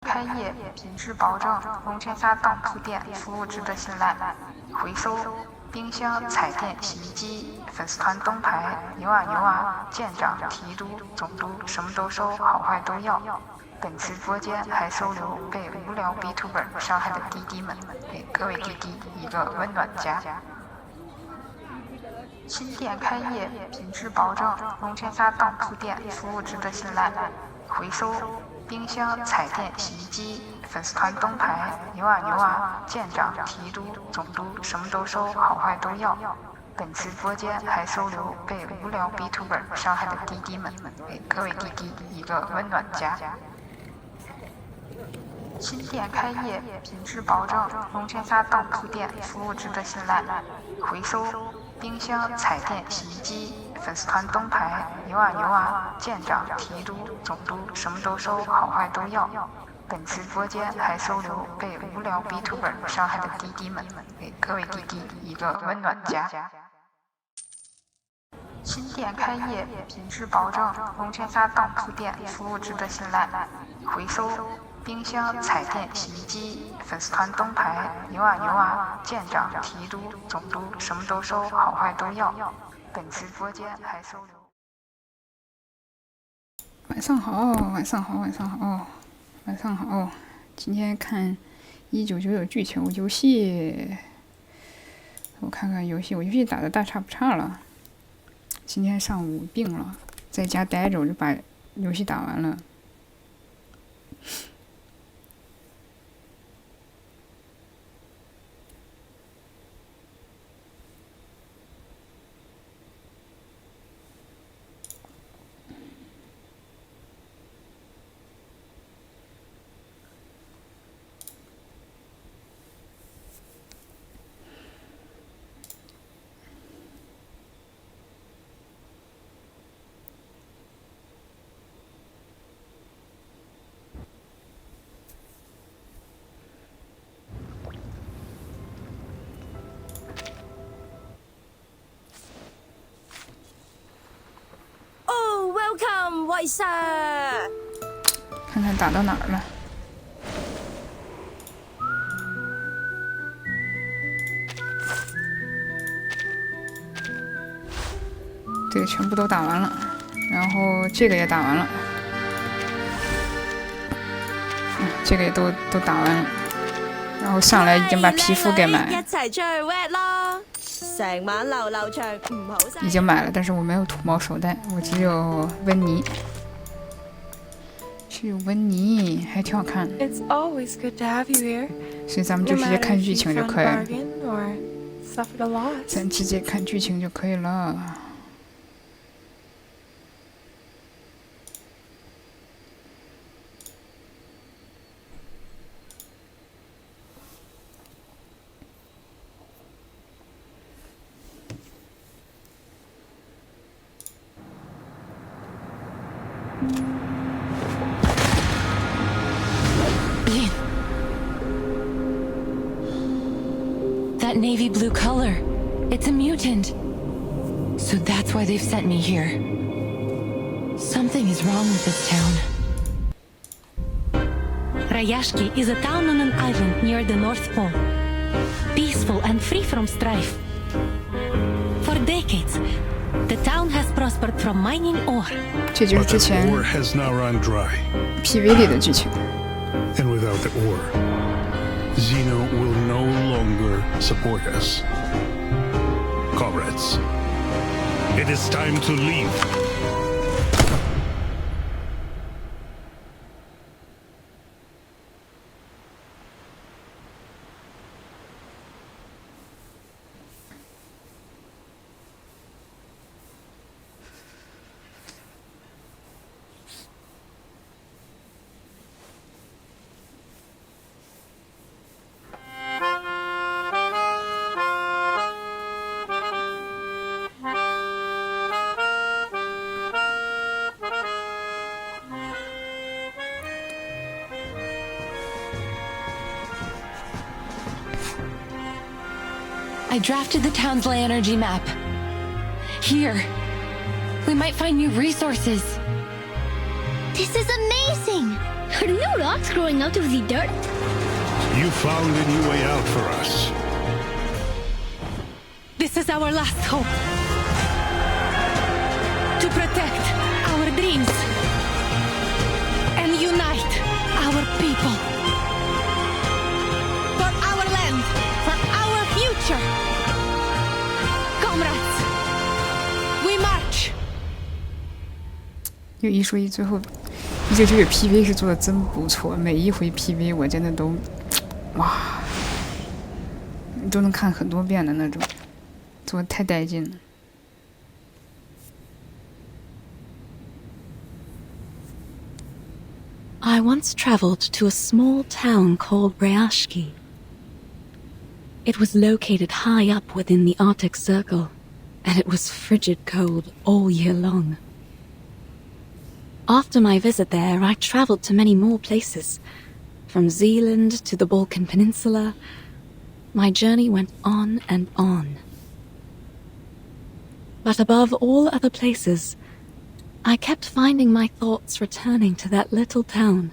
开业，品质保证，龙泉沙当铺店，服务值得信赖。回收冰箱、彩电、洗衣机，粉丝团灯牌，牛啊，舰长、提督、总督，什么都收，好坏都要。本直播间还收留被无聊 B2ber 伤害的滴滴们，给各位滴滴一个温暖家。新店开业，品质保证，龙泉沙当铺店，服务值得信赖。回收冰箱、彩电、洗衣机，粉丝团灯牌，牛啊，舰长、提督、总督，什么都收，好坏都要。本直播间还收留被无聊 B2ber 伤害的滴滴们，给各位滴滴一个温暖家。新店开业，品质保证，龙泉沙当铺店，服务值得信赖。回收冰箱、彩电、洗衣机，粉丝团灯牌，牛啊，舰长、提督、总督，什么都收，好坏都要。本直播间还收留被无聊 B2ber 伤害的滴滴们，给各位滴滴一个温暖家。新店开业，品质保证，龙泉沙当铺店，服务值得信赖。回收冰箱、彩电、洗衣机，粉丝团灯牌，牛啊，舰长、提督、总督，什么都收，好坏都要。本直播间还收留。晚上好！今天看1999剧情游戏，我看看游戏打得大差不差了。今天上午病了，在家待着，我就把游戏打完了。外甥，看看打到哪儿了。这个全部都打完了，然后这个也打完了，这个也都打完了，然后上来已经把皮肤给买了，一齊出去 wet 咯，成晚流長，唔好嘥。已經買了，但是我沒有土貓手袋，我只有温妮。还挺好看的，所以咱们就直接看剧情就可以了。咱直接看剧情就可以了。That navy blue color. It's a mutant. So that's why they've sent me here. Something is wrong with this town. Rayashki is a town on an island near the North Pole. Peaceful and free from strife. For decades, the town has prospered from mining ore. 这就是之前 ore has now run dry. PV 里的剧情。 And without the ore, Zeno will no longer support us. Comrades, it is time to leave. I drafted the town's ley energy map. Here, we might find new resources. This is amazing! Are new rocks growing out of the dirt? You found a new way out for us. This is our last hope. To protect our dreams and unite our people. For our land, for our future. Comrades, we march. 有一说一，最后199的 PV 是做的真不错，每一回 PV 我真的都哇，你都能看很多遍的那种，做的太带劲了。I once traveled to a small town called Ryashki. It was located high up within the Arctic Circle, and it was frigid cold all year long. After my visit there, I traveled to many more places. From Zealand to the Balkan Peninsula, my journey went on and on. But above all other places, I kept finding my thoughts returning to that little town,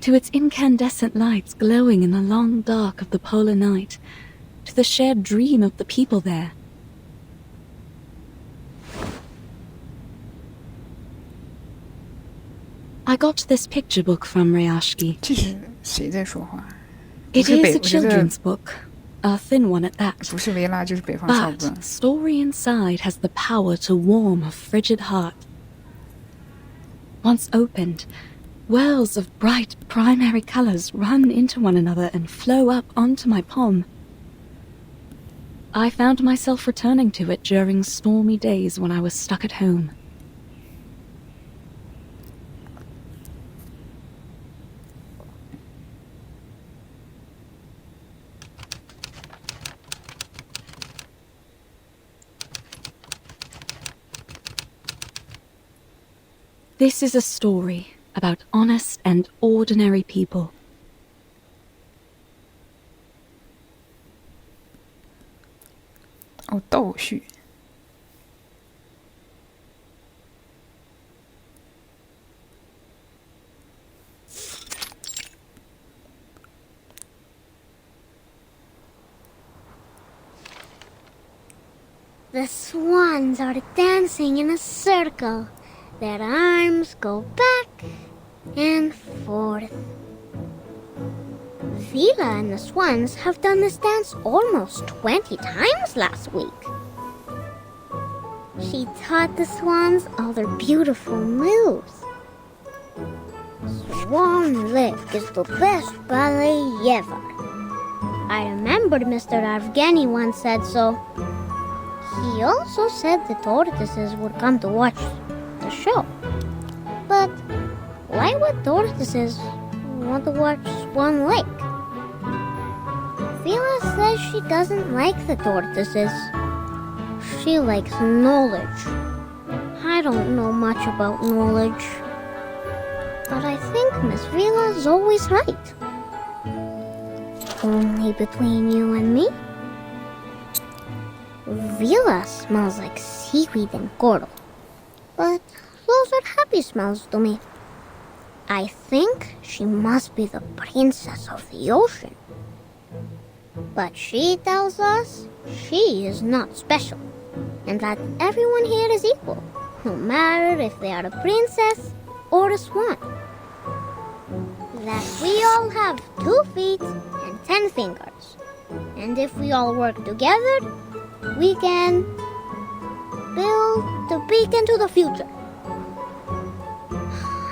to its incandescent lights glowing in the long dark of the polar night, to the shared dream of the people there. I got this picture book from Ryashki. 这是谁在说话？ It is a children's book, a thin one at that. 不是维拉就是北方少 But 哥。 story inside has the power to warm a frigid heart. Once opened, wells of bright primary colors run into one another and flow up onto my palm. I found myself returning to it during stormy days when I was stuck at home. This is a story about honest and ordinary people. 哦，倒叙。The swans are dancing in a circle. Their arms go back and forth. Vila and the swans have done this dance almost 20 times last week. She taught the swans all their beautiful moves. Swan Lake is the best ballet ever. I remembered Mr. Evgeny once said so. He also said the tortoises would come to watch the show. But why would tortoises want to watch Swan Lake? Vila says she doesn't like the tortoises. She likes knowledge. I don't know much about knowledge. But I think Miss Vila's always right. Only between you and me, Vila smells like seaweed and coral. But those are happy smells to me. I think she must be the princess of the ocean. But she tells us she is not special, and that everyone here is equal, no matter if they are a princess or a swan. That we all have 2 feet and 10 fingers, and if we all work together, we can build the beacon to the future.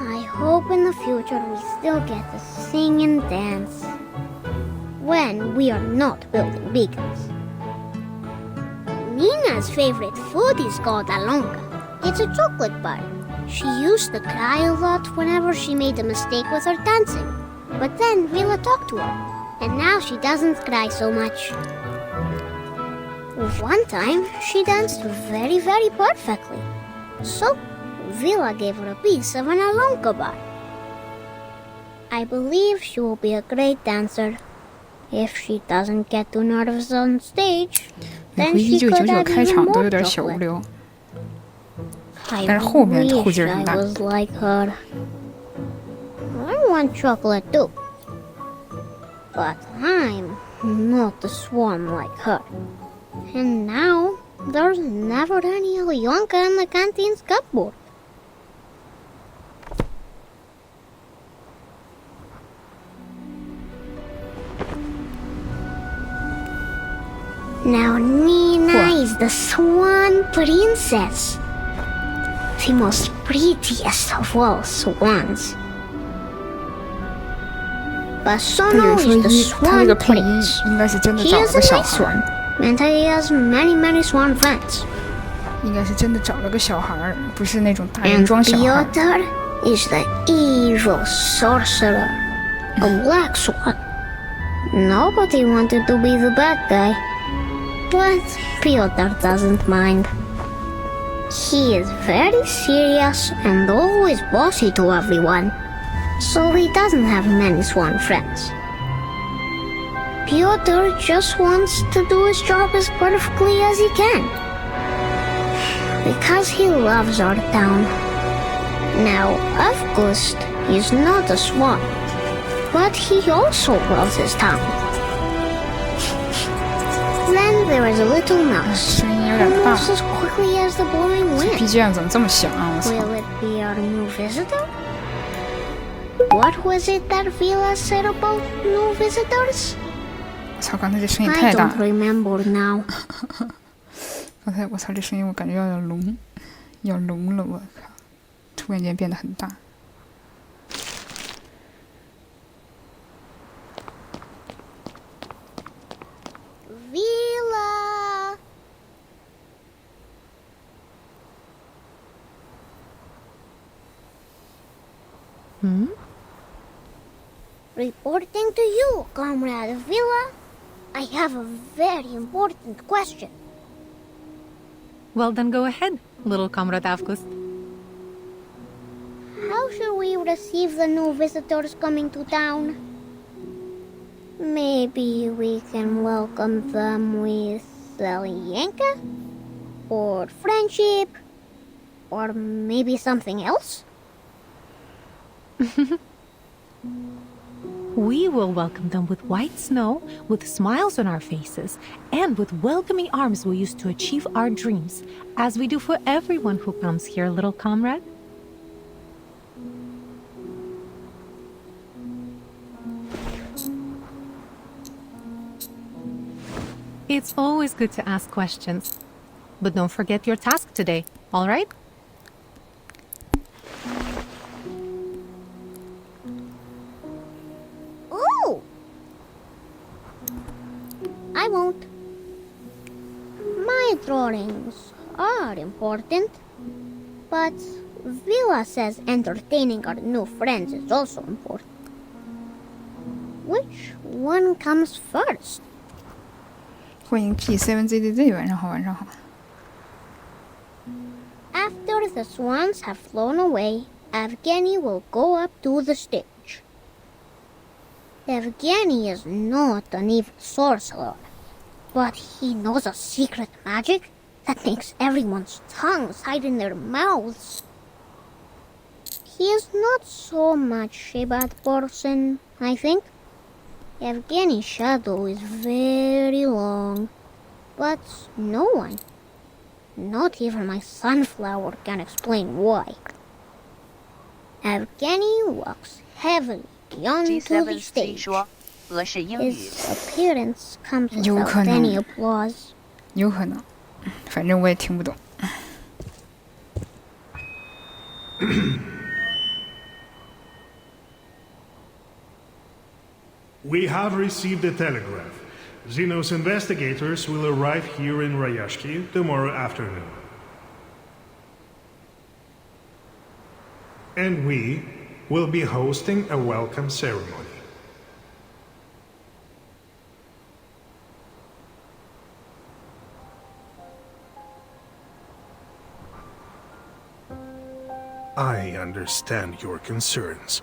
I hope in the future we still get to sing and dance when we are not building beacons. Nina's favorite food is called alonka. It's a chocolate bar. She used to cry a lot whenever she made a mistake with her dancing. But then Vila talked to her, and now she doesn't cry so much. One time, she danced very, very perfectly. So, Vila gave her a piece of an alonka bar. I believe she will be a great dancer. If she doesn't get too nervous on stage, 每 then 回 she could 1999 have 开 even 场都 more 有点小无 chocolate. 聊， I 但是后面后 wish 劲儿 I 很大。 was like her. I want chocolate too. But I'm not a swan like her. And now, there's never any Alyonka in the canteen's cupboard. Now Nina is the swan princess. The most prettiest of all swans. Basono is the swan prince. He is a nice one, and he has many swan friends. 应该是真的找了个小孩儿，不是那种大人 And 装小孩。 Piotr is the evil sorcerer, a black swan. Nobody wanted to be the bad guy, but Piotr doesn't mind. He is very serious and always bossy to everyone, so he doesn't have many swan friends. Piotr just wants to do his job as perfectly as he can, because he loves our town. Now, August is not a swan, but he also loves his town. Then there is a little mouse, 声音有 who 点大， moves as quickly as the blowing wind. BGM 怎么这么响啊！我操！ Will it be our new visitor? What was it that Vila said about new visitors? 操，刚才这声音 I 太大 don't remember now. 刚才我操，这声音我感觉要聋了，我靠！突然间变得很大。 Vila! Reporting to you, Comrade Vila. I have a very important question. Well, then go ahead, little Comrade Avgust. How should we receive the new visitors coming to town? Maybe we can welcome them with Alyonka? Or friendship? Or maybe something else? We will welcome them with white snow, with smiles on our faces, and with welcoming arms we use to achieve our dreams, as we do for everyone who comes here, little comrade. It's always good to ask questions. But don't forget your task today, all right? Oh! I won't. My drawings are important, but Vila says entertaining our new friends is also important. Which one comes first? 欢迎 P7ZZZ， 晚上好，晚上好。 After the swans have flown away, Evgeny will go up to the stage. Evgeny is not an evil sorcerer, but he knows a secret magic that makes everyone's tongues hide in their mouths. He is not so much a bad person, I think. Evgeny's shadow is very long, but no one, not even my sunflower, can explain why. Evgeny walks heavily onto the stage. His appearance comes without any applause. 有可能，反正我也听不懂。 We have received a telegraph. Xenos investigators will arrive here in Rayashki tomorrow afternoon. And we will be hosting a welcome ceremony. I understand your concerns.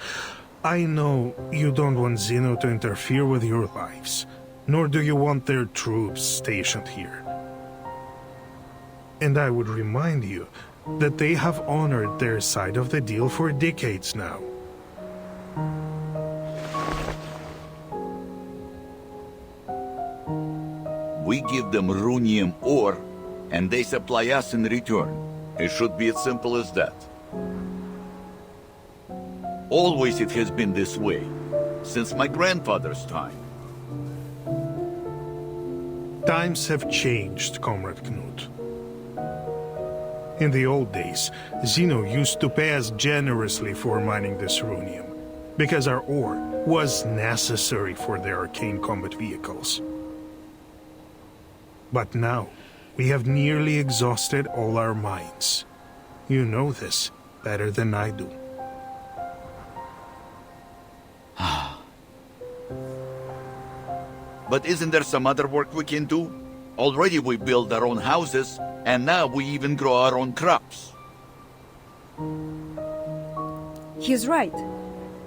I know you don't want Xeno to interfere with your lives, nor do you want their troops stationed here. And I would remind you that they have honored their side of the deal for decades now. We give them runium ore, and they supply us in return. It should be as simple as that. Always it has been this way, since my grandfather's time. Times have changed, Comrade Knut. In the old days, Zeno used to pay us generously for mining this runium, because our ore was necessary for their arcane combat vehicles. But now, we have nearly exhausted all our mines. You know this better than I do. But isn't there some other work we can do? Already we build our own houses, and now we even grow our own crops. He's right.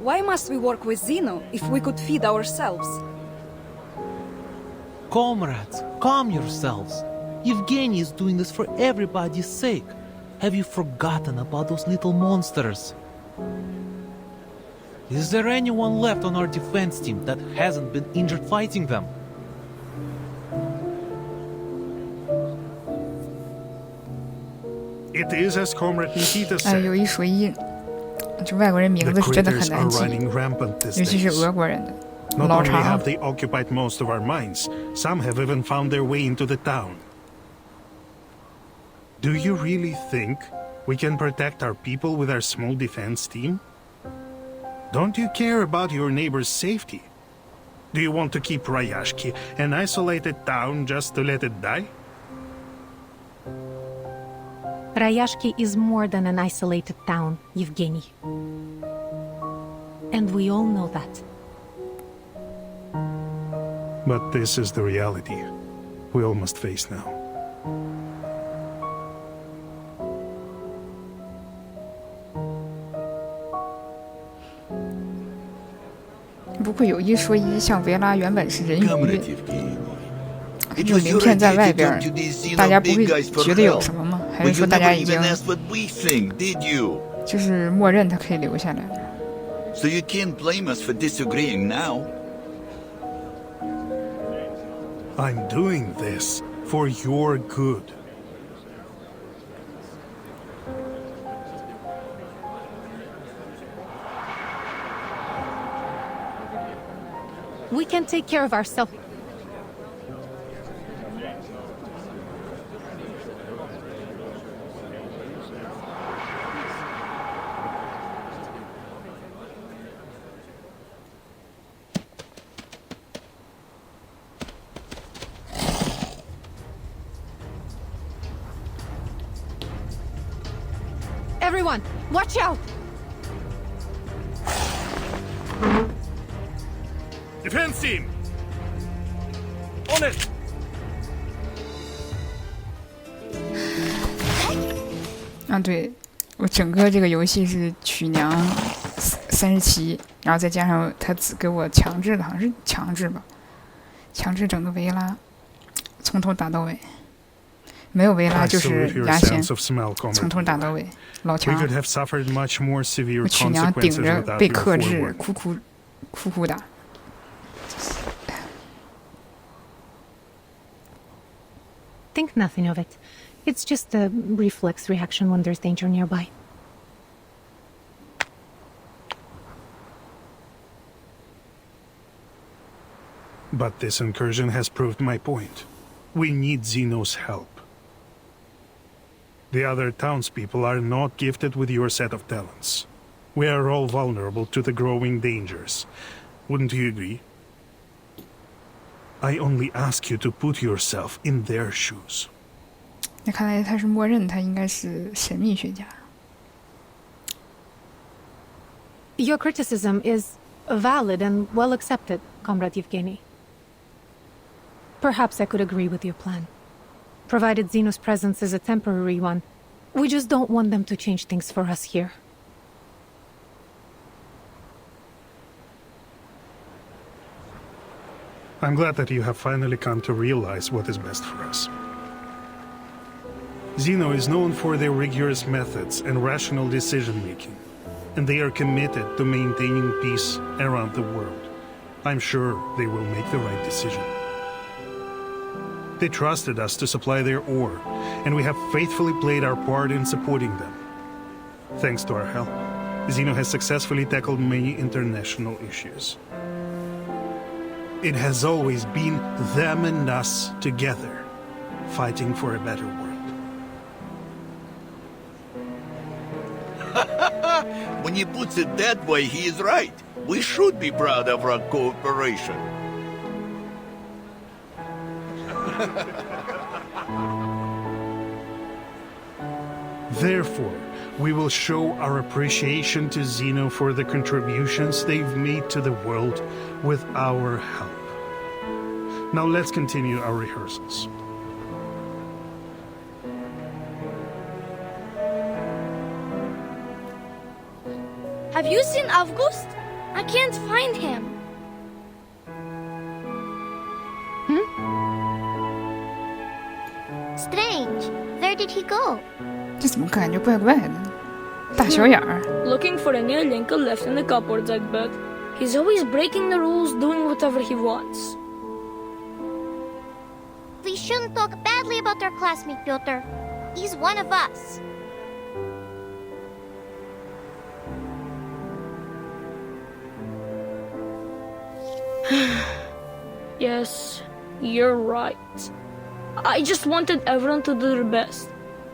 Why must we work with Zeno if we could feed ourselves? Comrades, calm yourselves. Evgeny is doing this for everybody's sake. Have you forgotten about those little monsters? Is there anyone left on our defense team that hasn't been injured fighting them? It is as Comrade Nikita said. 有一说一，就外国人名字是真的很难记，尤其是俄国人的。 Not only have they occupied most of our mines, some have even found their way into the town. Do you really think we can protect our people with our small defense team? Don't you care about your neighbor's safety? Do you want to keep Ryashki an isolated town just to let it die? Ryashki is more than an isolated town, Evgeny. And we all know that. But this is the reality we all must face now. 不过有一说一，像维拉原本是人鱼，这名片在外边，大家不会觉得有什么吗？还是说大家已经就是默认他可以留下来了？ So you can't blame us for disagreeing now. I'm doing this for your good. We can take care of ourselves. Everyone, watch out! Defense team! On it! 啊，对，我整个这个游戏是曲娘37，然后再加上他只给我强制的，好像是强制吧，强制整个维拉，从头打到尾。 没有维拉就是牙仙，从头打到尾，老强。我曲娘顶着被克制，苦打。Think nothing of it. It's just a reflex reaction when there's danger nearby. But this incursion has proved my point. We need Zeno's help. The other townspeople are not gifted with your set of talents. We are all vulnerable to the growing dangers. Wouldn't you agree? I only ask you to put yourself in their shoes. 那看来他是默认他应该是神秘学家。Your criticism is valid and well accepted, Comrade Evgeny. Perhaps I could agree with your plan. Provided Zeno's presence is a temporary one, we just don't want them to change things for us here. I'm glad that you have finally come to realize what is best for us. Zeno is known for their rigorous methods and rational decision-making, and they are committed to maintaining peace around the world. I'm sure they will make the right decision. They trusted us to supply their ore, and we have faithfully played our part in supporting them. Thanks to our help, Zeno has successfully tackled many international issues. It has always been them and us together, fighting for a better world. When he puts it that way, he is right. We should be proud of our cooperation. Therefore, we will show our appreciation to Zeno for the contributions they've made to the world with our help. Now let's continue our rehearsals. Have you seen August? I can't find him. Strange. Where did he go? 这怎么感觉怪怪的？大小眼儿。 Looking for an alien left in the cupboards, I bet. He's always breaking the rules, doing whatever he wants. We shouldn't talk badly about our classmate, Piotr. He's one of us. Yes, you're right. I just wanted everyone to do their best,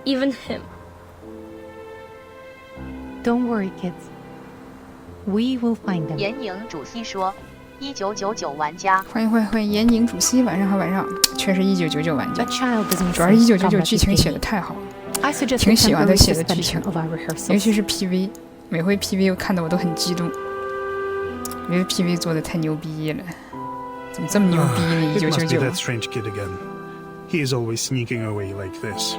even him. Don't worry, kids. We will find them. 岩影主席说：“1999玩家。”欢迎岩影主席，晚上好，晚上好。确实1999玩家， A child doesn't 主要是1999剧情写的太好了，挺喜欢他写的剧情，尤其是 PV， 每回 PV 我看的我都很激动，我觉得 PV 做的太牛逼了，怎么这么牛逼呢？It must be that 1999。 strange kid again. He is always sneaking away like this.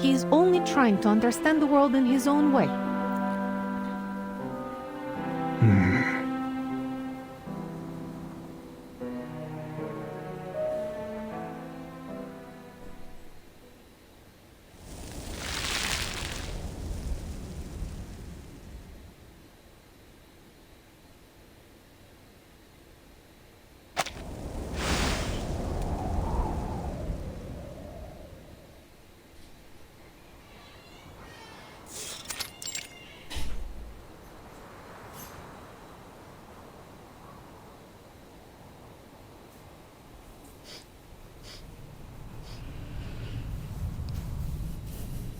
He's only trying to understand the world in his own way.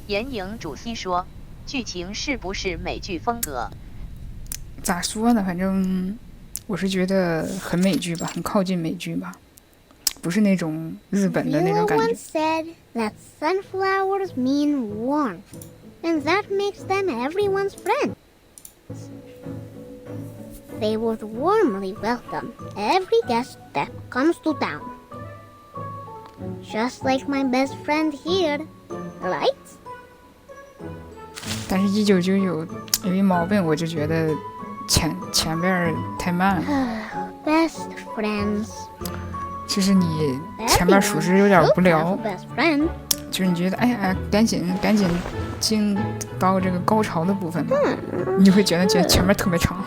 “岩影主席说，剧情是不是美剧风格？”咋说呢？反正我是觉得很美剧吧，很靠近美剧吧，不是那种日本的那种感觉。 Everyone said that sunflowers mean warmth, and that makes them everyone's friends. They would warmly welcome every guest that comes to town. Just like my best friend here, right? 但是1999有一毛病，我就觉得前边太慢了。Best friends. 就是你前面属实有点无聊， Best friend. 就是你觉得哎呀，赶紧进到这个高潮的部分吧，你会觉得前面特别长。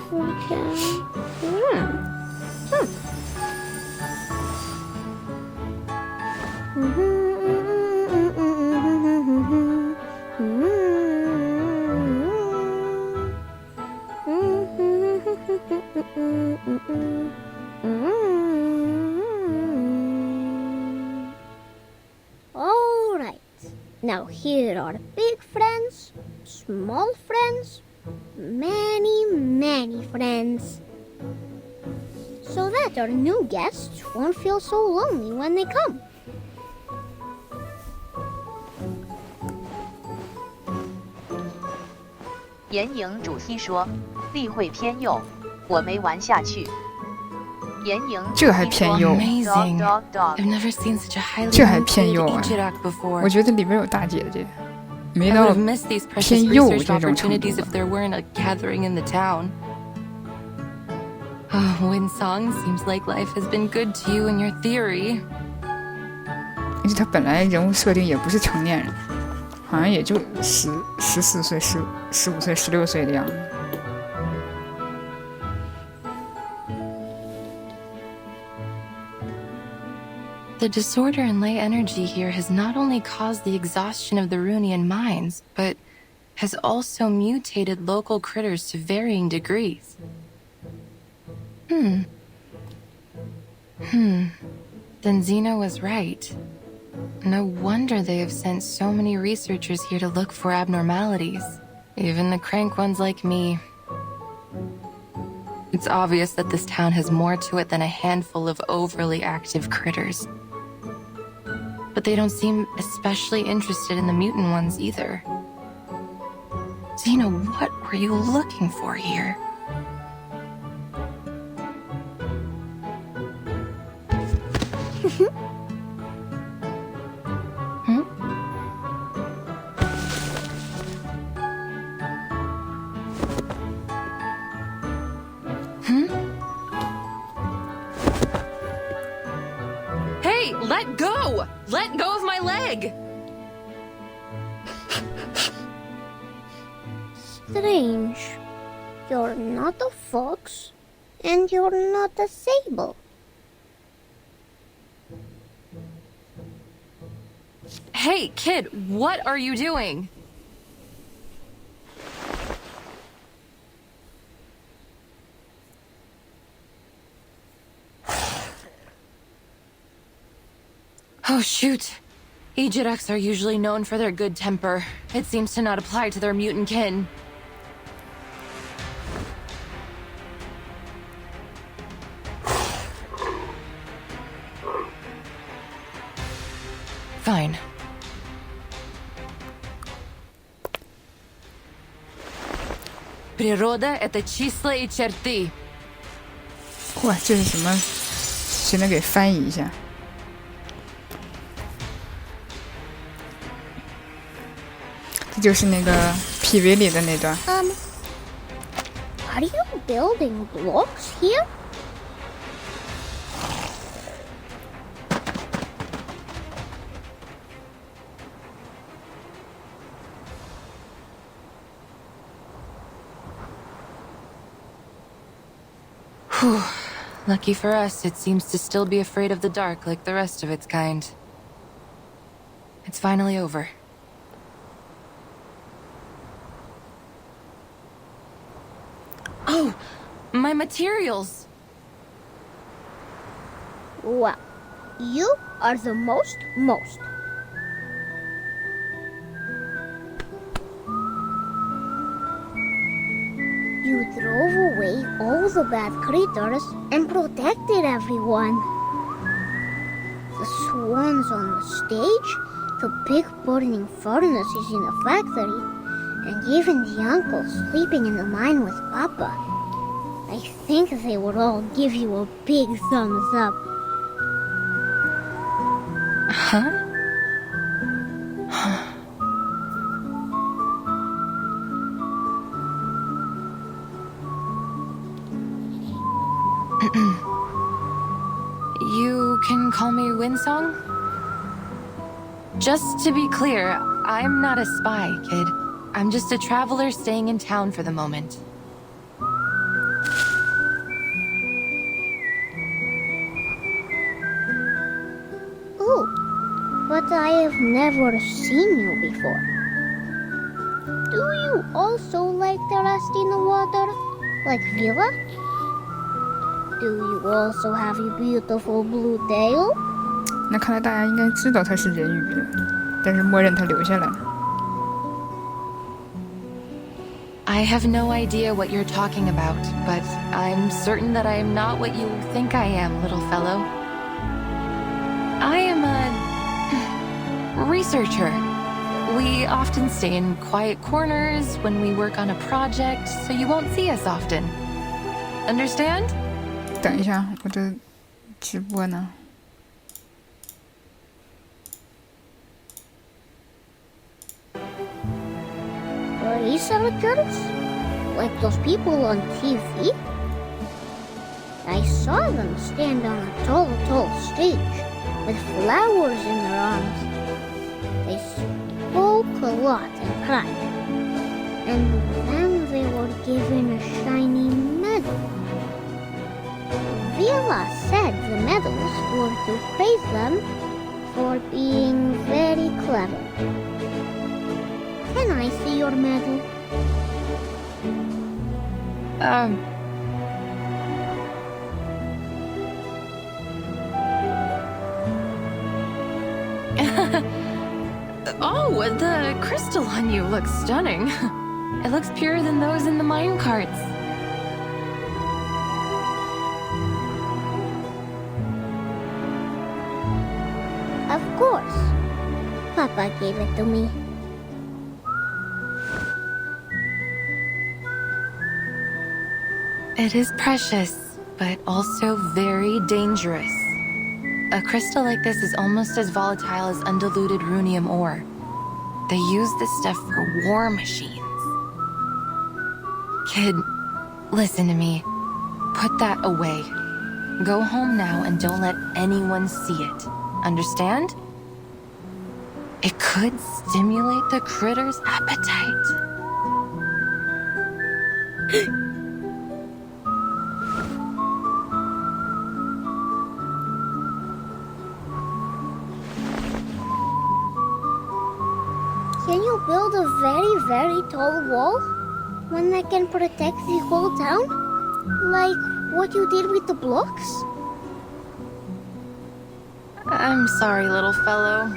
Now here are big friends, small friends, many friends. So that our new guests won't feel so lonely when they come. 岩影主席说：“例会偏右，我没玩下去。”岩影这还偏右，这还偏右啊！我觉得里面有大姐姐，没到偏右这种程度。 Wind Song seems like life has been good to you in your theory. 而且他本来人物设定也不是成年人，好像也就14岁、15岁、16岁的样子。The disorder in ley energy here has not only caused the exhaustion of the Runian mines, but has also mutated local critters to varying degrees. Then Zeno was right. No wonder they have sent so many researchers here to look for abnormalities. Even the crank ones like me. It's obvious that this town has more to it than a handful of overly active critters. But they don't seem especially interested in the mutant ones either. Zeno, what were you looking for here? Hey, let go! Let go of my leg! Strange. You're not a fox, and you're not a sable. Hey, kid, what are you doing? Oh, shoot. Ejireks are usually known for their good temper. It seems to not apply to their mutant kin. Fine. Природа — это числа и черты. 哇，这是什么？谁能给翻译一下？这就是那个 PV 里的那段。Are you building blocks here? Whew. Lucky for us, it seems to still be afraid of the dark like the rest of its kind. It's finally over. Oh, my materials! Well, you are the most. You drove away all the bad critters and protected everyone. The swans on the stage, the big burning furnaces in the factory, and even the uncle sleeping in the mine with Papa. I think they would all give you a big thumbs up. Huh? You can call me Windsong? Just to be clear, I'm not a spy, kid. I'm just a traveler staying in town for the moment. Oh, but I have never seen you before. Do you also like to rest in the water, like Villa? Do you also have a beautiful blue tail? 那看来大家应该知道他是人鱼了，但是默认他留下来了。I have no idea what you're talking about, but I'm certain that I am not what you think I am, little fellow. I am a researcher. We often stay in quiet corners when we work on a project, so you won't see us often. Understand? 等一下，我的直播呢？ Researchers? Like those people on TV? I saw them stand on a tall stage with flowers in their arms. They spoke a lot and cried. And then they were given a shiny medal. Vila said the medals were to praise them for being very clever. Can I see your medal? Oh, the crystal on you looks stunning. It looks purer than those in the mine carts. Of course. Papa gave it to me. It is precious, but also very dangerous. A crystal like this is almost as volatile as undiluted runium ore. They use this stuff for war machines. Kid, listen to me. Put that away. Go home now and don't let anyone see it. Understand? It could stimulate the critter's appetite. Can you build a very, very tall wall? One that can protect the whole town? Like what you did with the blocks? I'm sorry, little fellow.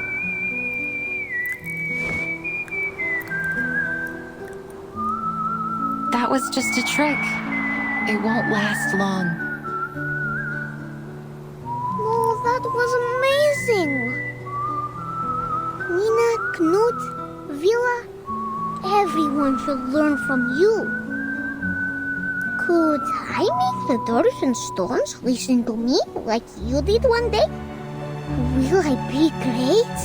That was just a trick. It won't last long. Oh, that was amazing! Nina, Knut, Vila, everyone should learn from you. Could I make the doors and stones listen to me like you did one day? Will I be great?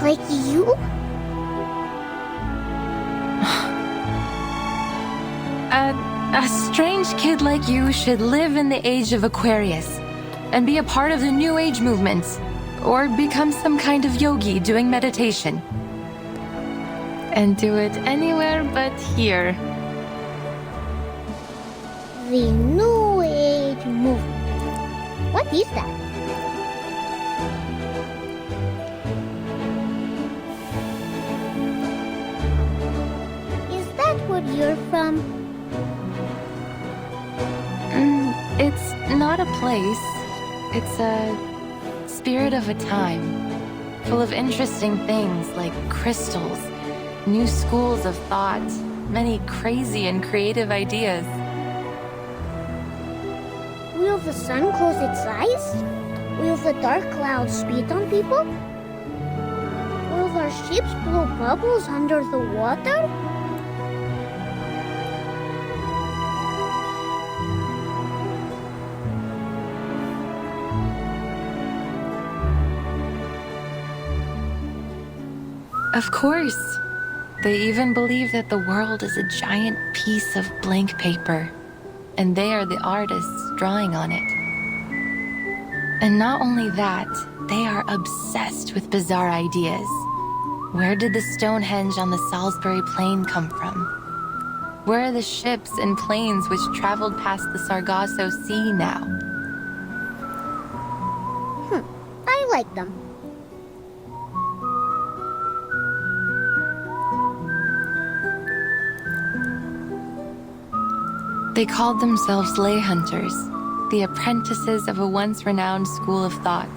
Like you? A strange kid like you should live in the age of Aquarius and be a part of the New Age movement, or become some kind of yogi doing meditation. And do it anywhere but here. The New Age movement. What is that? Is that where you're from? It's not a place. It's a spirit of a time, full of interesting things like crystals, new schools of thought, many crazy and creative ideas. Will the sun close its eyes? Will the dark clouds spit on people? Will their ships blow bubbles under the water? Of course. They even believe that the world is a giant piece of blank paper, and they are the artists drawing on it. And not only that, they are obsessed with bizarre ideas. Where did the Stonehenge on the Salisbury Plain come from? Where are the ships and planes which traveled past the Sargasso Sea now? I like them. They called themselves lay hunters, the apprentices of a once renowned school of thought.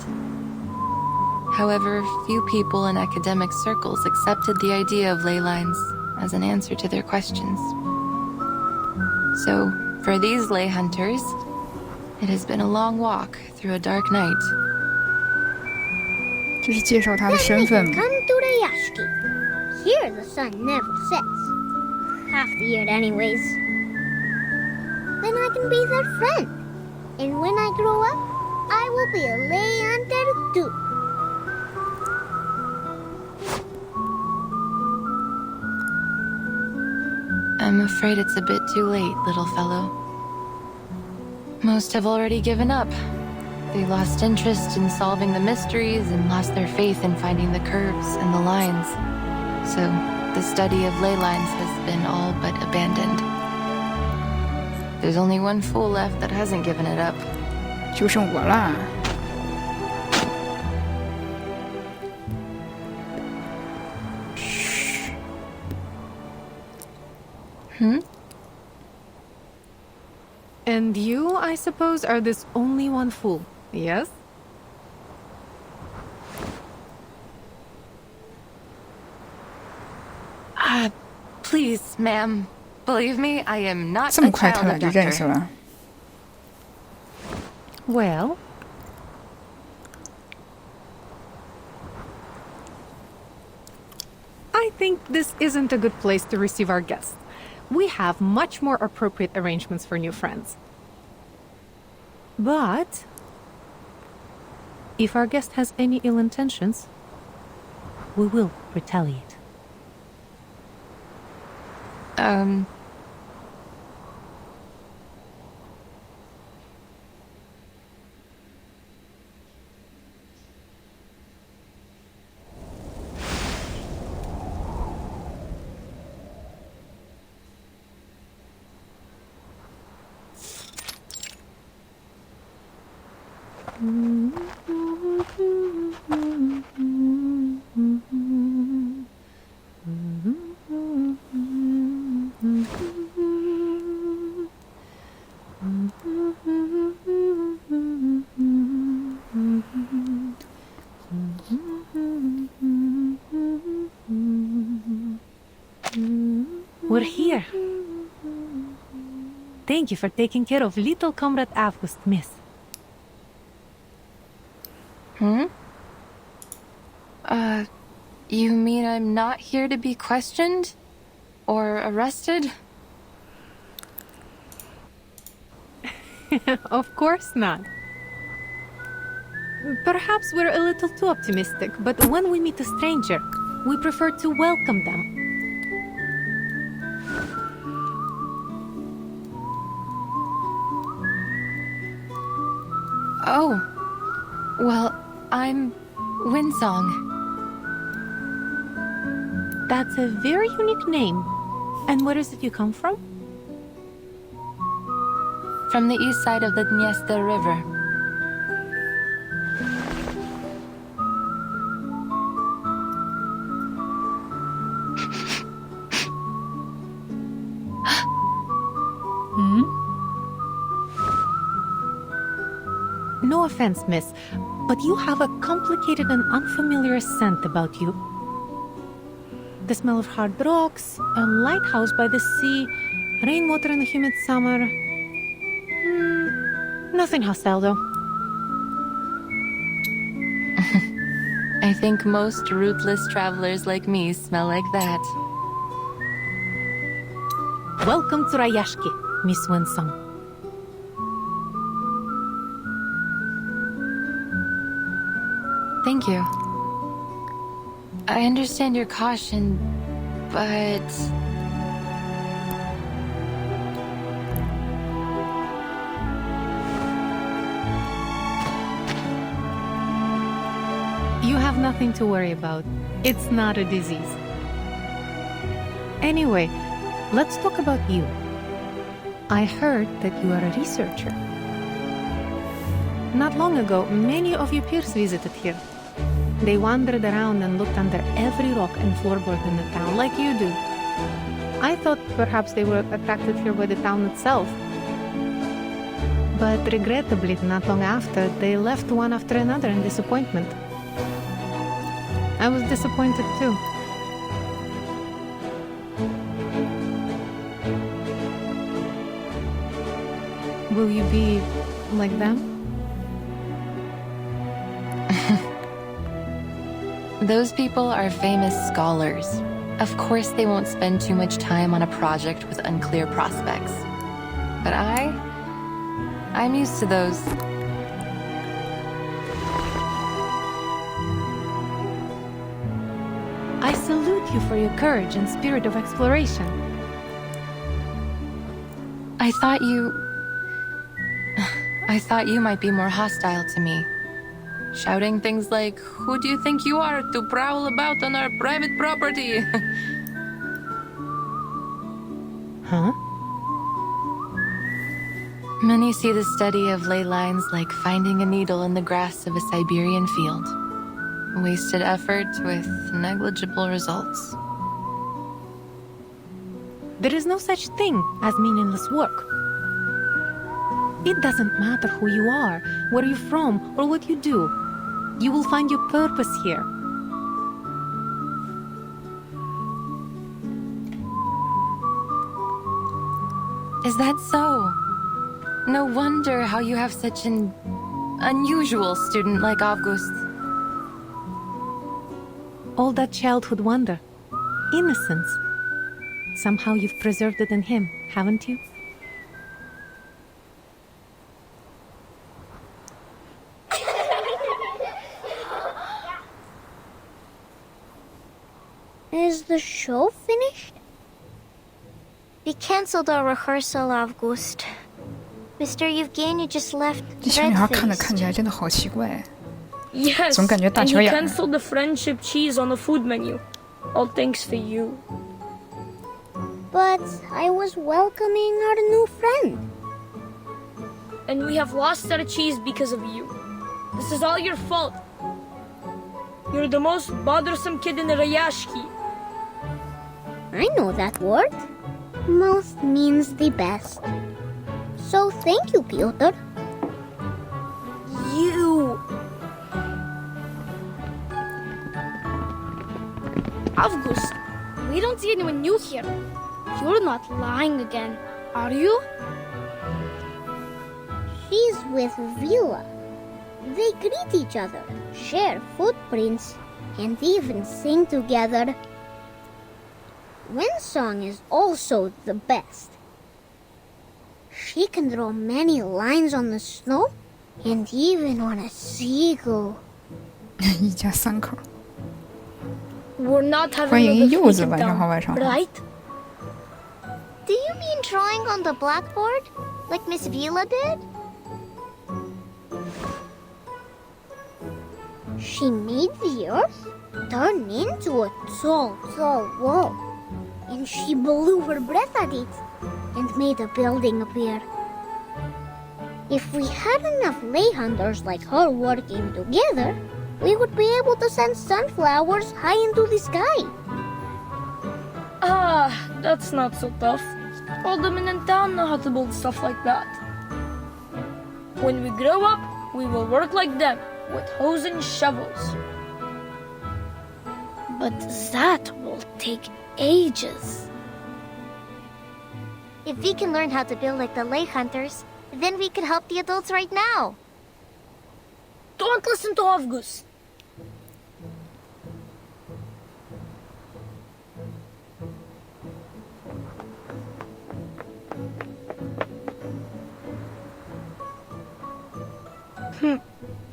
However, few people in academic circles accepted the idea of ley lines as an answer to their questions. So, for these lay hunters, it has been a long walk through a dark night. 这是介绍他的身份吗？ Come to the yashiki. Here the sun never sets. Half the year anyways. Then I can be their friend. And when I grow up, I will be a lay hunter too. I'm afraid it's a bit too late, little fellow. Most have already given up. They lost interest in solving the mysteries and lost their faith in finding the curves and the lines. So, the study of ley lines has been all but abandoned. There's only one fool left that hasn't given it up. 就剩我啦。And you, I suppose, are this only one fool, yes? Please, ma'am. Believe me, I am not 这么 a 快他 child 俩 of 就认识 doctor. 了。 Well, I think this isn't a good place to receive our guests. We have much more appropriate arrangements for new friends. But if our guest has any ill intentions, we will retaliate. We're here. Thank you for taking care of little Comrade August, miss. You mean I'm not here to be questioned? Or arrested? Of course not. Perhaps we're a little too optimistic, but when we meet a stranger, we prefer to welcome them. Oh. Well, I'm Windsong. That's a very unique name. And where is it you come from? From the east side of the Dniester River. No offense, miss, but you have a complicated and unfamiliar scent about you. The smell of hard rocks, a lighthouse by the sea, rainwater in the humid summer. Nothing hostile, though. I think most ruthless travelers like me smell like that. Welcome to Rayashki, Miss Winsong. Thank you. I understand your caution, but... You have nothing to worry about. It's not a disease. Anyway, let's talk about you. I heard that you are a researcher. Not long ago, many of your peers visited here. They wandered around and looked under every rock and floorboard in the town, like you do. I thought perhaps they were attracted here by the town itself. But regrettably, not long after, they left one after another in disappointment. I was disappointed too. Will you be like them? Those people are famous scholars. Of course they won't spend too much time on a project with unclear prospects. But I'm used to those. I salute you for your courage and spirit of exploration. I thought you might be more hostile to me. Shouting things like, "Who do you think you are to prowl about on our private property?" Huh? Many see the study of ley lines like finding a needle in the grass of a Siberian field. Wasted effort with negligible results. There is no such thing as meaningless work. It doesn't matter who you are, where you're from, or what you do. You will find your purpose here. Is that so? No wonder how you have such an unusual student like August. All that childhood wonder, innocence. Somehow you've preserved it in him, haven't you? Is the show finished? We canceled our rehearsal, August. Mr. Yevgeny just left 这小女孩看着 red-faced. 看起来真的好奇怪， Yes, 总感觉大 and 乔 he 眼。 canceled the friendship cheese on the food menu. All thanks to you. But I was welcoming our new friend. And we have lost our cheese because of you. This is all your fault. You're the most bothersome kid in the Rayashki. I know that word. Most means the best. So thank you, Pyotr. You! August, we don't see anyone new here. You're not lying again, are you? She's with Vila. They greet each other, share footprints, and even sing together. Winsong is also the best. She can draw many lines on the snow and even on a seagull. 一家三口。 We're not having 欢迎 another 柚子 freaking 晚上好，晚上 down, 好。 right? Do you mean drawing on the blackboard? Like Miss Vila did? She made the earth turn into a tall, tall wall. And she blew her breath at it and made a building appear. If we had enough lay hunters like her working together, we would be able to send sunflowers high into the sky. Ah, that's not so tough. All the men in town know how to build stuff like that. When we grow up, we will work like them, with hoes and shovels. But that will take ages. If we can learn how to build like the lay hunters, then we could help the adults right now. Don't listen to August.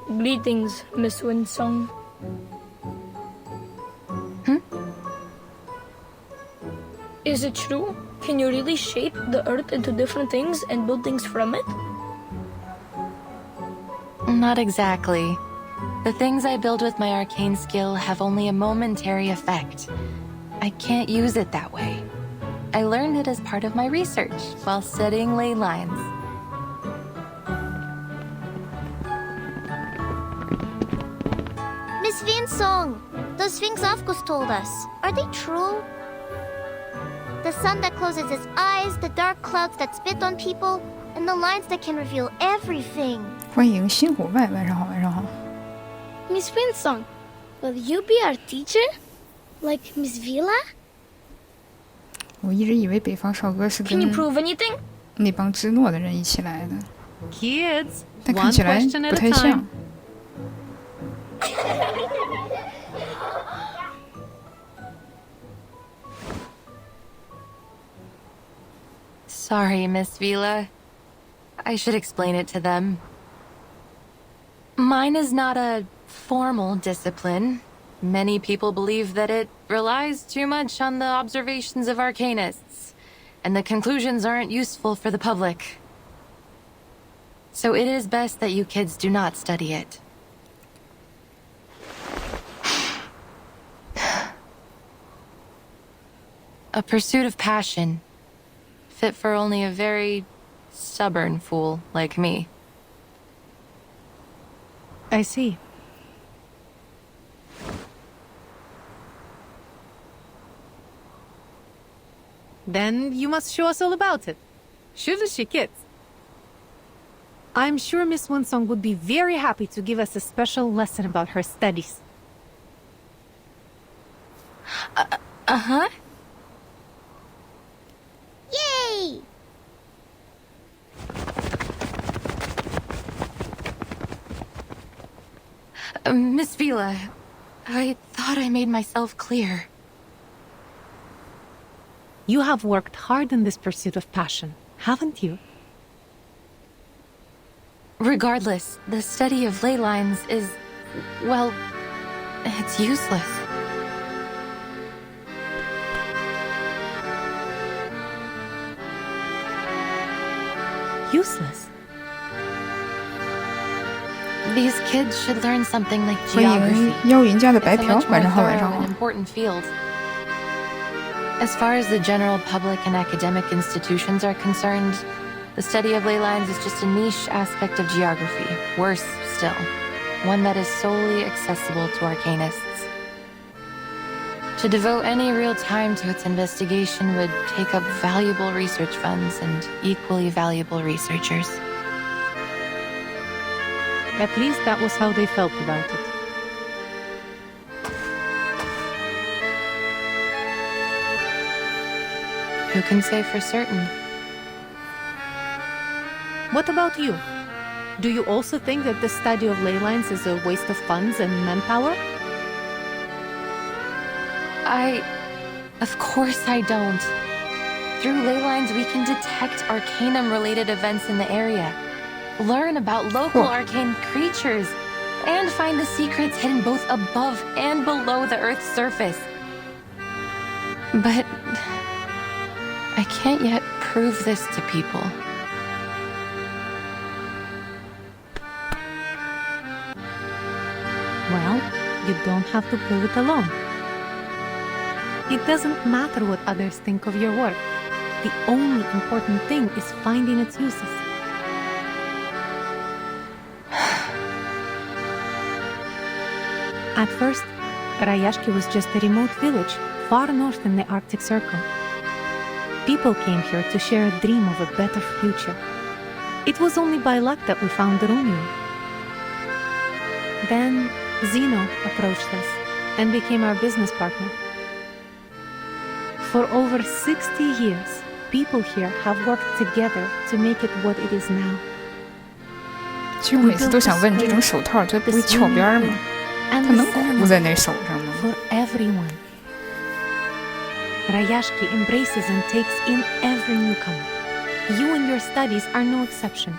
Greetings, Miss Winsong. Is it true? Can you really shape the earth into different things and build things from it? Not exactly. The things I build with my arcane skill have only a momentary effect. I can't use it that way. I learned it as part of my research while studying ley lines. Miss Vinsong, those things August told us, are they true? The sun that closes its eyes, the dark clouds that spit on people, and the lines that can reveal everything. 欢迎新伙伴，晚上好，晚上好。 Miss Winsong, will you be our teacher? Like Miss Vila? 我一直以为北方少哥是 Can 跟 you prove anything? 那帮芝诺的人一起来的， Kids, 但看 one 起来 question 不 at 太 a 像 time.。Sorry, Miss Vila. I should explain it to them. Mine is not a formal discipline. Many people believe that it relies too much on the observations of arcanists, and the conclusions aren't useful for the public. So it is best that you kids do not study it. A pursuit of passion, fit for only a very stubborn fool like me. I see. Then you must show us all about it. Shouldn't she, kids? I'm sure Miss Winsong would be very happy to give us a special lesson about her studies. Uh-huh. Yay! Miss Vila, I thought I made myself clear. You have worked hard in this pursuit of passion, haven't you? Regardless, the study of ley lines is, well, it's useless. Useless? These kids should learn something like 欢迎 geography. 妖人家的白 It's a 嫖， much 晚 more 上好，晚 thorough 上 and 好。 important field. As far as the general public and academic institutions are concerned, the study of ley lines is just a niche aspect of geography. Worse still, one that is solely accessible to arcanists. To devote any real time to its investigation would take up valuable research funds and equally valuable researchers. At least that was how they felt about it. Who can say for certain? What about you? Do you also think that the study of ley lines is a waste of funds and manpower? Of course I don't. Through ley lines, we can detect arcanum-related events in the area, learn about local arcane creatures, and find the secrets hidden both above and below the Earth's surface. But I can't yet prove this to people. Well, you don't have to prove it alone. It doesn't matter what others think of your work. The only important thing is finding its uses. At first, Rayashki was just a remote village far north in the Arctic Circle. People came here to share a dream of a better future. It was only by luck that we found the Romeo. Then Zeno approached us and became our business partner. For over 60 years, people here have worked together to make it what it is now. 其实我每次都想问，这种手套它不会翘边吗？它能箍在那手上吗？ For everyone. Rayashki embraces and takes in every newcomer. You and your studies are no exception.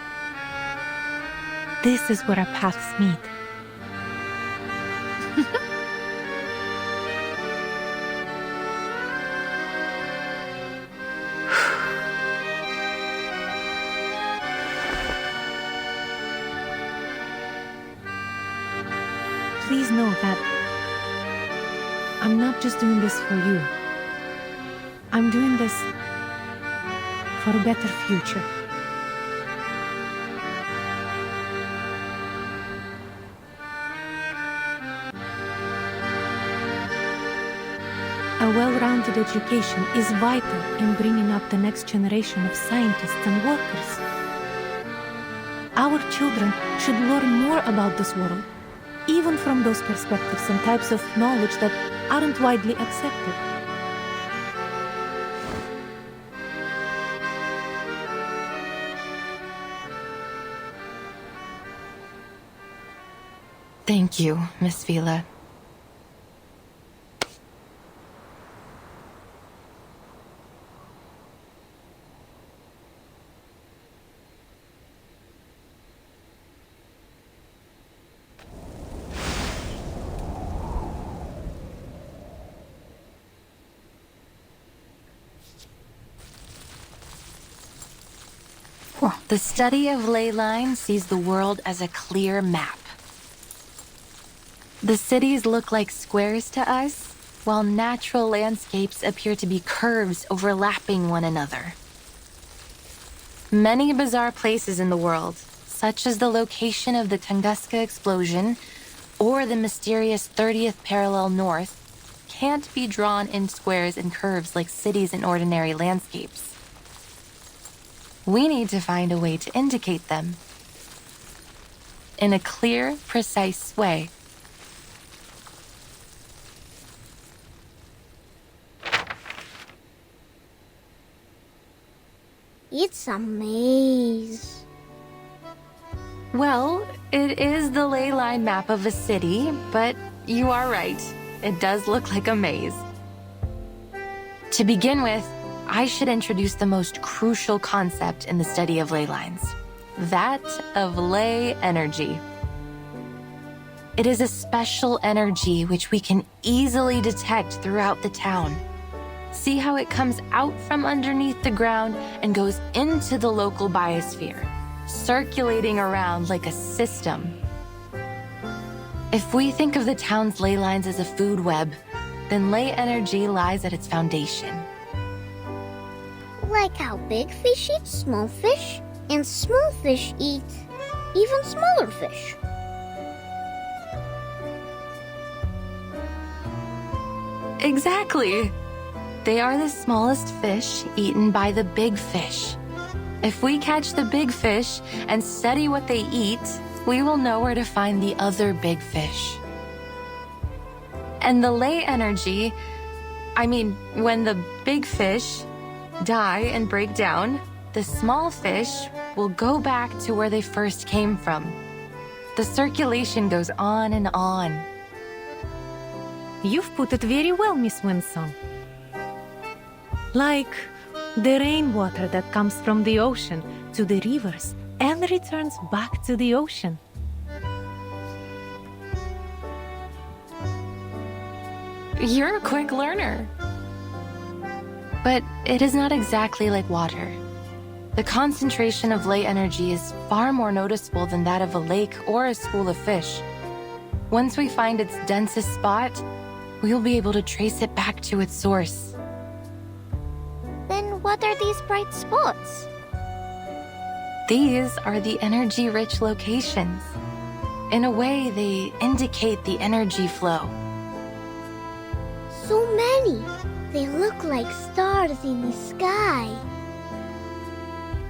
This is where our paths meet. Please know that I'm not just doing this for you. I'm doing this for a better future. A well-rounded education is vital in bringing up the next generation of scientists and workers. Our children should learn more about this world, even from those perspectives and types of knowledge that aren't widely accepted. Thank you, Miss Vila. The study of ley lines sees the world as a clear map. The cities look like squares to us, while natural landscapes appear to be curves overlapping one another. Many bizarre places in the world, such as the location of the Tunguska explosion or the mysterious 30th parallel north, can't be drawn in squares and curves like cities in ordinary landscapes. We need to find a way to indicate them in a clear, precise way. It's a maze. Well, it is the ley line map of a city, but you are right. It does look like a maze. To begin with, I should introduce the most crucial concept in the study of ley lines, that of ley energy. It is a special energy which we can easily detect throughout the town. See how it comes out from underneath the ground and goes into the local biosphere, circulating around like a system. If we think of the town's ley lines as a food web, then ley energy lies at its foundation. Like how big fish eat small fish, and small fish eat even smaller fish. Exactly. They are the smallest fish eaten by the big fish. If we catch the big fish and study what they eat, we will know where to find the other big fish. And the ley energy, when the big fish die and break down, the small fish will go back to where they first came from. The circulation goes on and on. You've put it very well, Miss Winsome. Like the rainwater that comes from the ocean to the rivers and returns back to the ocean. You're a quick learner. But it is not exactly like water. The concentration of ley energy is far more noticeable than that of a lake or a school of fish. Once we find its densest spot, we will be able to trace it back to its source. Then what are these bright spots? These are the energy-rich locations. In a way, they indicate the energy flow. So many. They look like stars in the sky.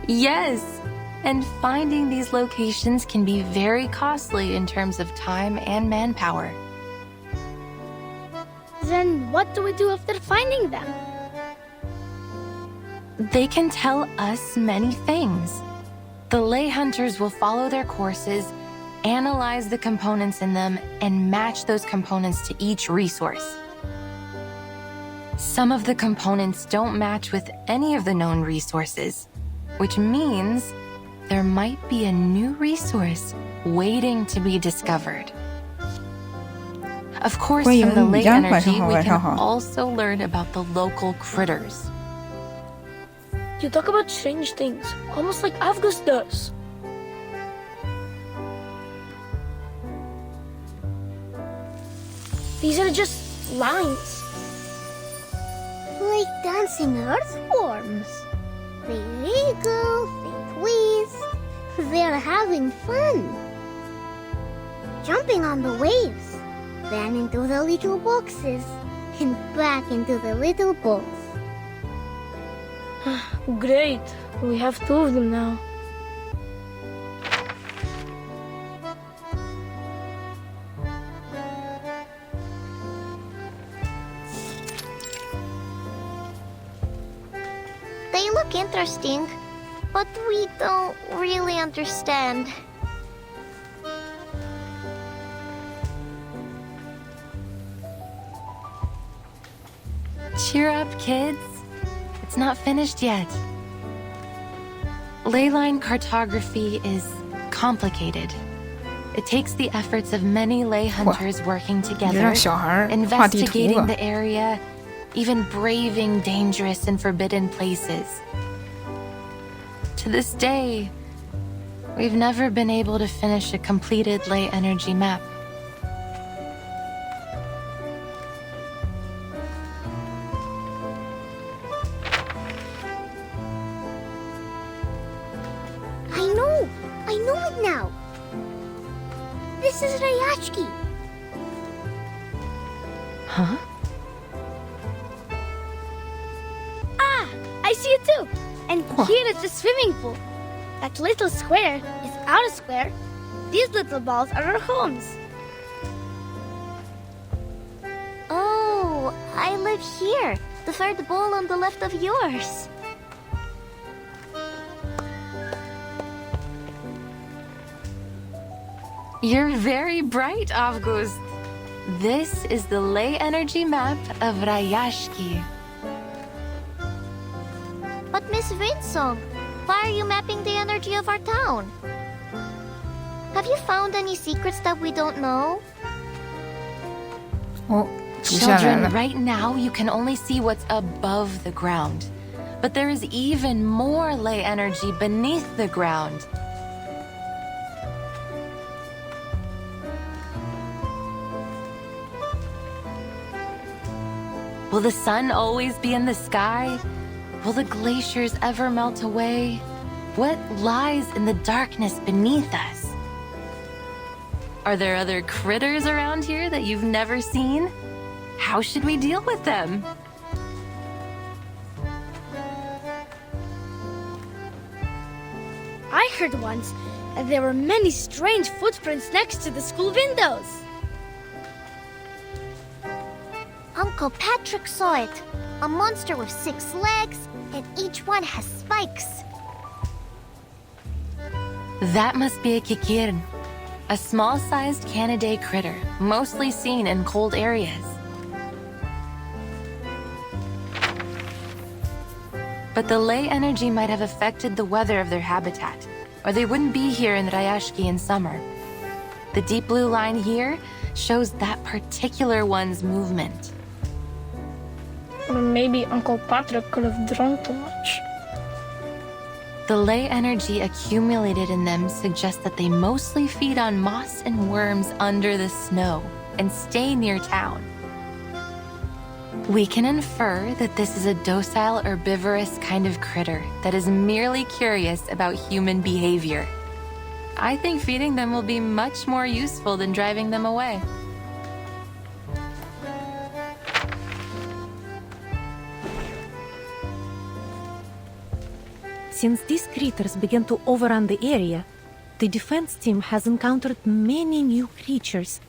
Yes, and finding these locations can be very costly in terms of time and manpower. Then what do we do after finding them? They can tell us many things. The ley hunters will follow their courses, analyze the components in them, and match those components to each resource. Some of the components don't match with any of the known resources, which means there might be a new resource waiting to be discovered. Of course, from the ley energy, we can also learn about the local critters. You talk about strange things, almost like Avgus does. These are just lines. Like dancing earthworms. They wiggle, they twist. They're having fun. Jumping on the waves, then into the little boxes, and back into the little balls. Great, we have 2 of them now. They look interesting, but we don't really understand. Cheer up, kids. It's not finished yet. Ley line cartography is complicated. It takes the efforts of many ley hunters working together, investigating the area, even braving dangerous and forbidden places. To this day, we've never been able to finish a completed ley energy map. I know it now. This is Ryashki. Huh? Ah, I see it too. And here is the swimming pool. That little square is our square. These little balls are our homes. Oh, I live here. The third bowl on the left of yours. You're very bright, August. This is the ley energy map of Ryashki. But Miss Vinsong, why are you mapping the energy of our town? Have you found any secrets that we don't know? Children, right now you can only see what's above the ground. But there is even more ley energy beneath the ground. Will the sun always be in the sky? Will the glaciers ever melt away? What lies in the darkness beneath us? Are there other critters around here that you've never seen? How should we deal with them? I heard once that there were many strange footprints next to the school windows. Uncle Patrick saw it. A monster with 6 legs, and each one has spikes. That must be a kikir, a small-sized Canidae critter, mostly seen in cold areas. But the ley energy might have affected the weather of their habitat, or they wouldn't be here in Ryashki in summer. The deep blue line here shows that particular one's movement. Or maybe Uncle Patrick could have drunk too much. The ley energy accumulated in them suggests that they mostly feed on moss and worms under the snow and stay near town. We can infer that this is a docile herbivorous kind of critter that is merely curious about human behavior. I think feeding them will be much more useful than driving them away. Since these critters began to overrun the area, the defense team has encountered many new creatures.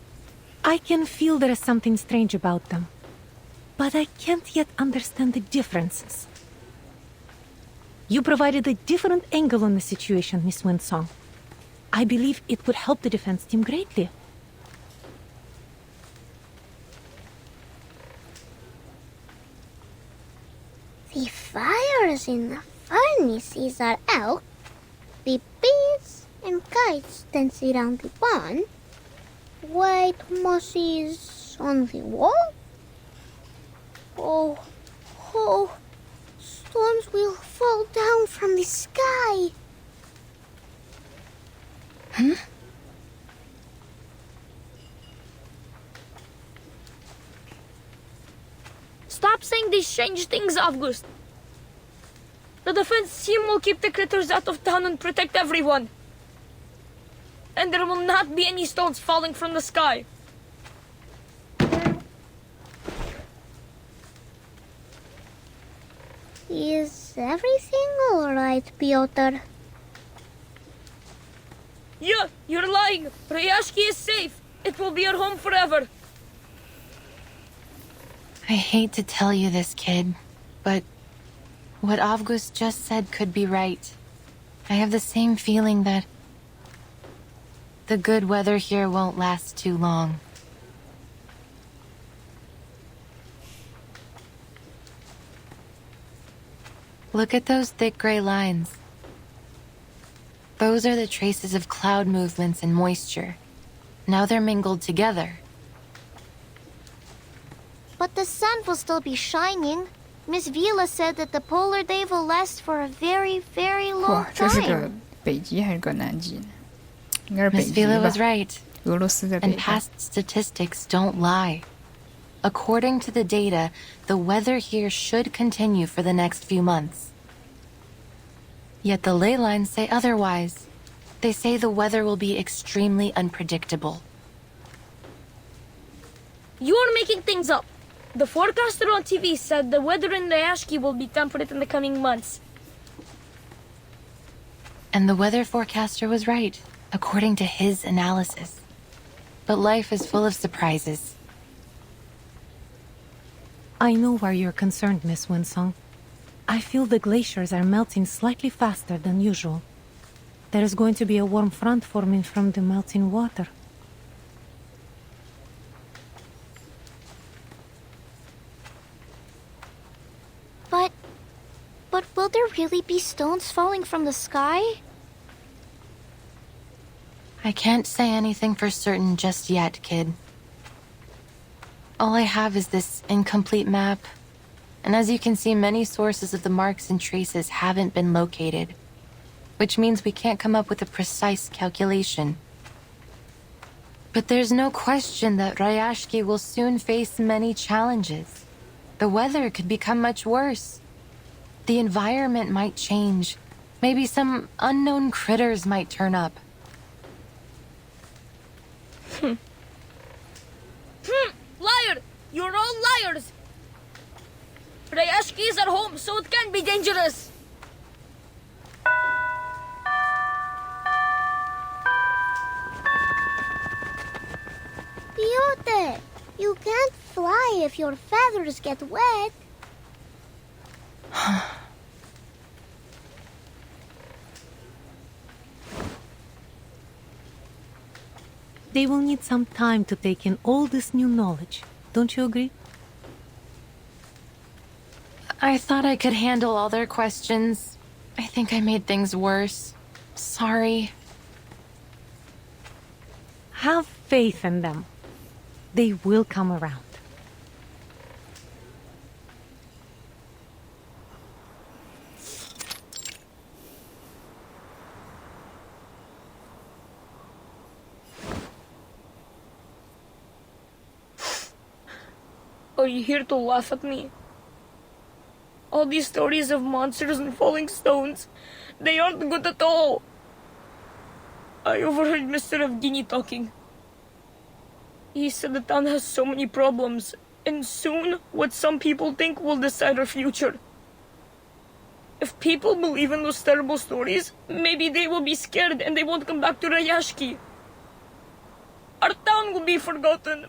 I can feel there is something strange about them, but I can't yet understand the differences. You provided a different angle on the situation, Miss Winsong. I believe it would help the defense team greatly. The fires in the furnaces are out. The bees and kites dance around the barn. White mosses on the wall. Oh, storms will fall down from the sky. Huh? Stop saying these strange things, August. The defense team will keep the critters out of town and protect everyone. And there will not be any stones falling from the sky. Is everything alright, Piotr? Yeah, you're lying. Ryashki is safe. It will be our home forever. I hate to tell you this, kid, but what August just said could be right. I have the same feeling that the good weather here won't last too long. Look at those thick gray lines. Those are the traces of cloud movements and moisture. Now they're mingled together. But the sun will still be shining. Miss Vila said that the polar day will last for a very, very long 这是 time. 个北极还是个南极呢？应该是北 Miss 极 Vila 吧 was right. 俄罗斯在北 And 方。 past statistics don't lie. According to the data, the weather here should continue for the next few months. Yet the ley lines say otherwise. They say the weather will be extremely unpredictable. You're making things up. The forecaster on TV said the weather in Ryashki will be temperate in the coming months. And the weather forecaster was right, according to his analysis. But life is full of surprises. I know why you're concerned, Miss Winsong. I feel the glaciers are melting slightly faster than usual. There is going to be a warm front forming from the melting water. But will there really be stones falling from the sky? I can't say anything for certain just yet, kid. All I have is this incomplete map. And as you can see, many sources of the marks and traces haven't been located. Which means we can't come up with a precise calculation. But there's no question that Ryashki will soon face many challenges. The weather could become much worse. The environment might change. Maybe some unknown critters might turn up. Liar! You're all liars! Ryashki is at home, so it can't be dangerous. Piotr, you can't fly if your feathers get wet. They will need some time to take in all this new knowledge. Don't you agree? I thought I could handle all their questions. I think I made things worse. Sorry. Have faith in them. They will come around. Are you here to laugh at me? All these stories of monsters and falling stones, they aren't good at all. I overheard Mr. Evgeny talking. He said the town has so many problems, and soon what some people think will decide our future. If people believe in those terrible stories, maybe they will be scared and they won't come back to Ryashki. Our town will be forgotten.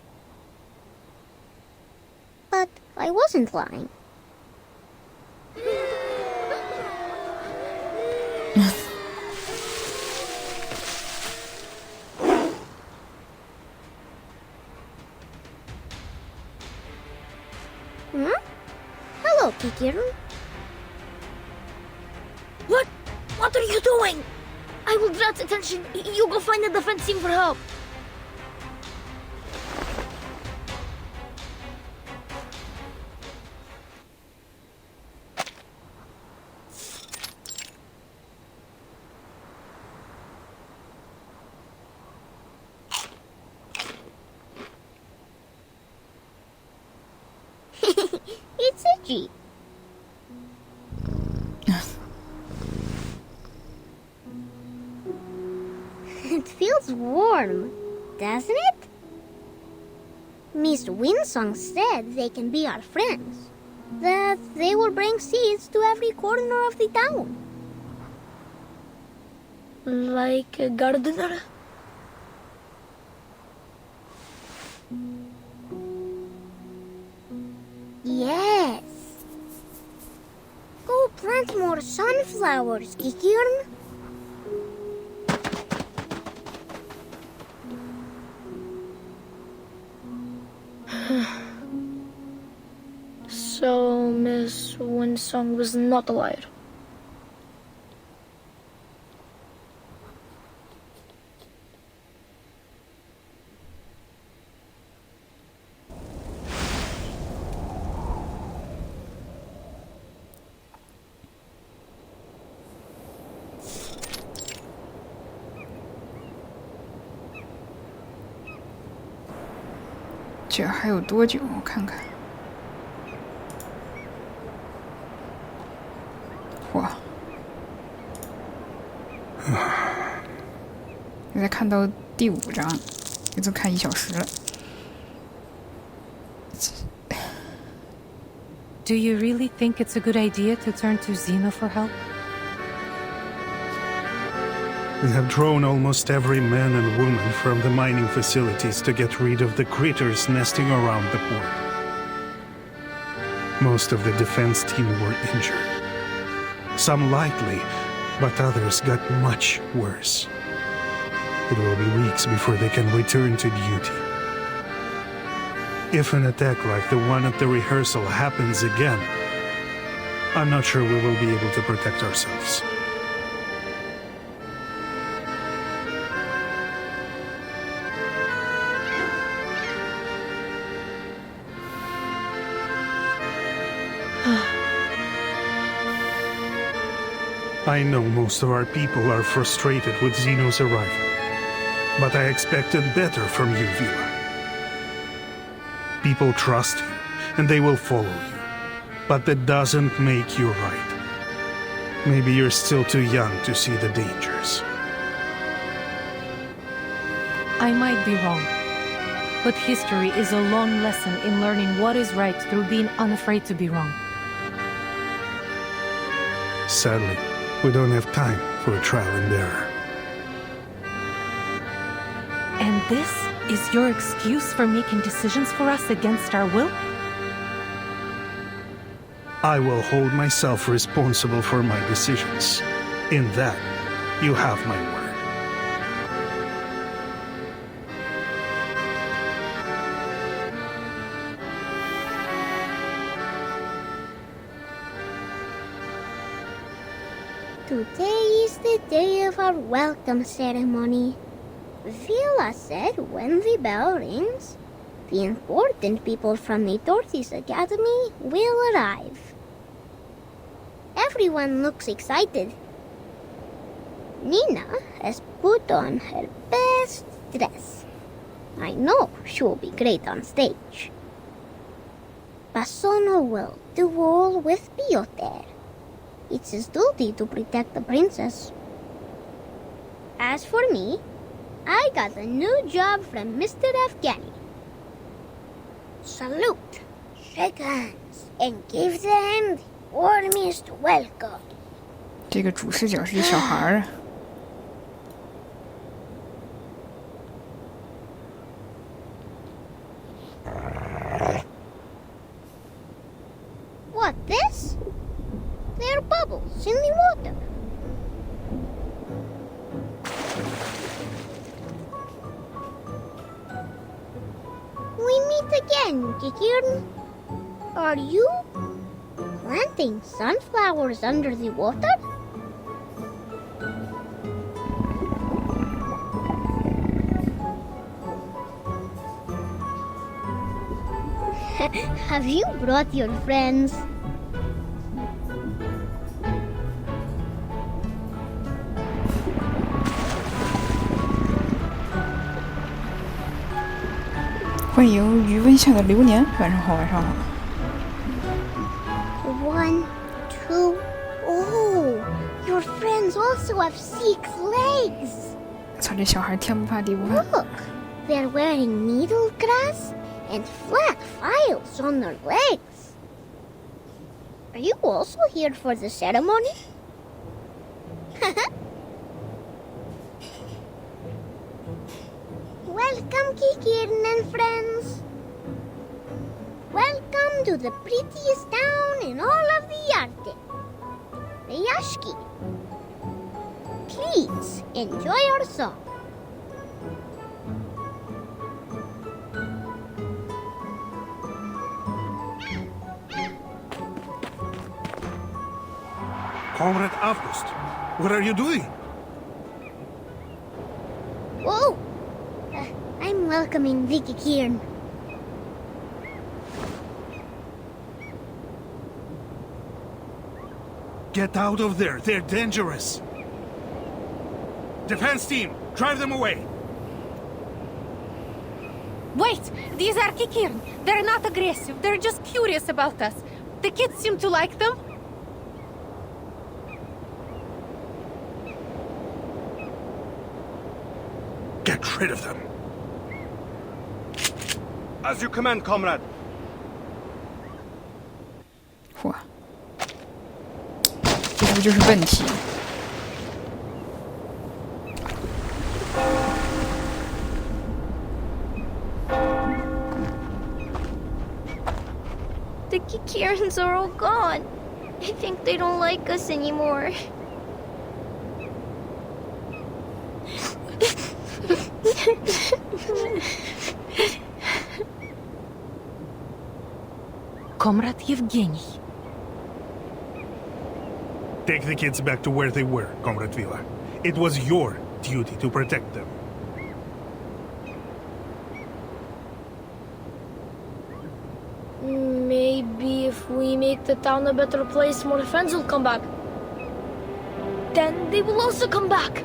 But I wasn't lying. Hello, Kikirun. What are you doing? I will draw its attention. You go find the defense team for help. It's itchy. It feels warm, doesn't it? Miss Winsong said they can be our friends. That they will bring seeds to every corner of the town. Like a gardener? Yes. Go plant more sunflowers, Kikirn. So, Miss Winsong was not a liar.这还有多久？我看看。哇！现在看到第5章，也就看1小时了。Do you really think it's a good idea to turn to Xeno for help? We have drawn almost every man and woman from the mining facilities to get rid of the critters nesting around the port. Most of the defense team were injured. Some lightly, but others got much worse. It will be weeks before they can return to duty. If an attack like the one at the rehearsal happens again, I'm not sure we will be able to protect ourselves. I know most of our people are frustrated with Xeno's arrival, but I expected better from you, Vila. People trust you, and they will follow you, but that doesn't make you right. Maybe you're still too young to see the dangers. I might be wrong, but history is a long lesson in learning what is right through being unafraid to be wrong. Sadly, we don't have time for trial and error. And this is your excuse for making decisions for us against our will? I will hold myself responsible for my decisions. In that, you have my word. Today is the day of our welcome ceremony. Vila said when the bell rings, the important people from the Dorothy's Academy will arrive. Everyone looks excited. Nina has put on her best dress. I know she will be great on stage. Basono will do all with Piotr. It's his duty to protect the princess. As for me, I got a new job from Mr. Afghani. Salute, shake hands, and give them the warmest welcome. 这个主视角是一小孩啊。What, this? There are bubbles in the water. We meet again, Kikirn. Are you planting sunflowers under the water? Have you brought your friends?欢迎余温下的流年，晚上好，晚上好。1, 2, oh, your friends also have 6 legs. 操，这小孩天不怕地不怕。Look, they're wearing needle grass and flat files on their legs. Are you also here for the ceremony? Welcome, Kikirn and friends. Welcome to the prettiest town in all of the Arctic, Ryashki. Please enjoy our song. Comrade August, what are you doing? Whoa! I'm welcoming Vicky Kieran. Get out of there, they're dangerous. Defense team, drive them away. Wait! These are Kikirn. They're not aggressive. They're just curious about us. The kids seem to like them. Get rid of them. As you command, comrade. 嚯，这不就是问题？ The Kikirans are all gone. I think they don't like us anymore. Comrade Yevgeny. Take the kids back to where they were, Comrade Vila. It was your duty to protect them. Maybe if we make the town a better place, more friends will come back. Then they will also come back.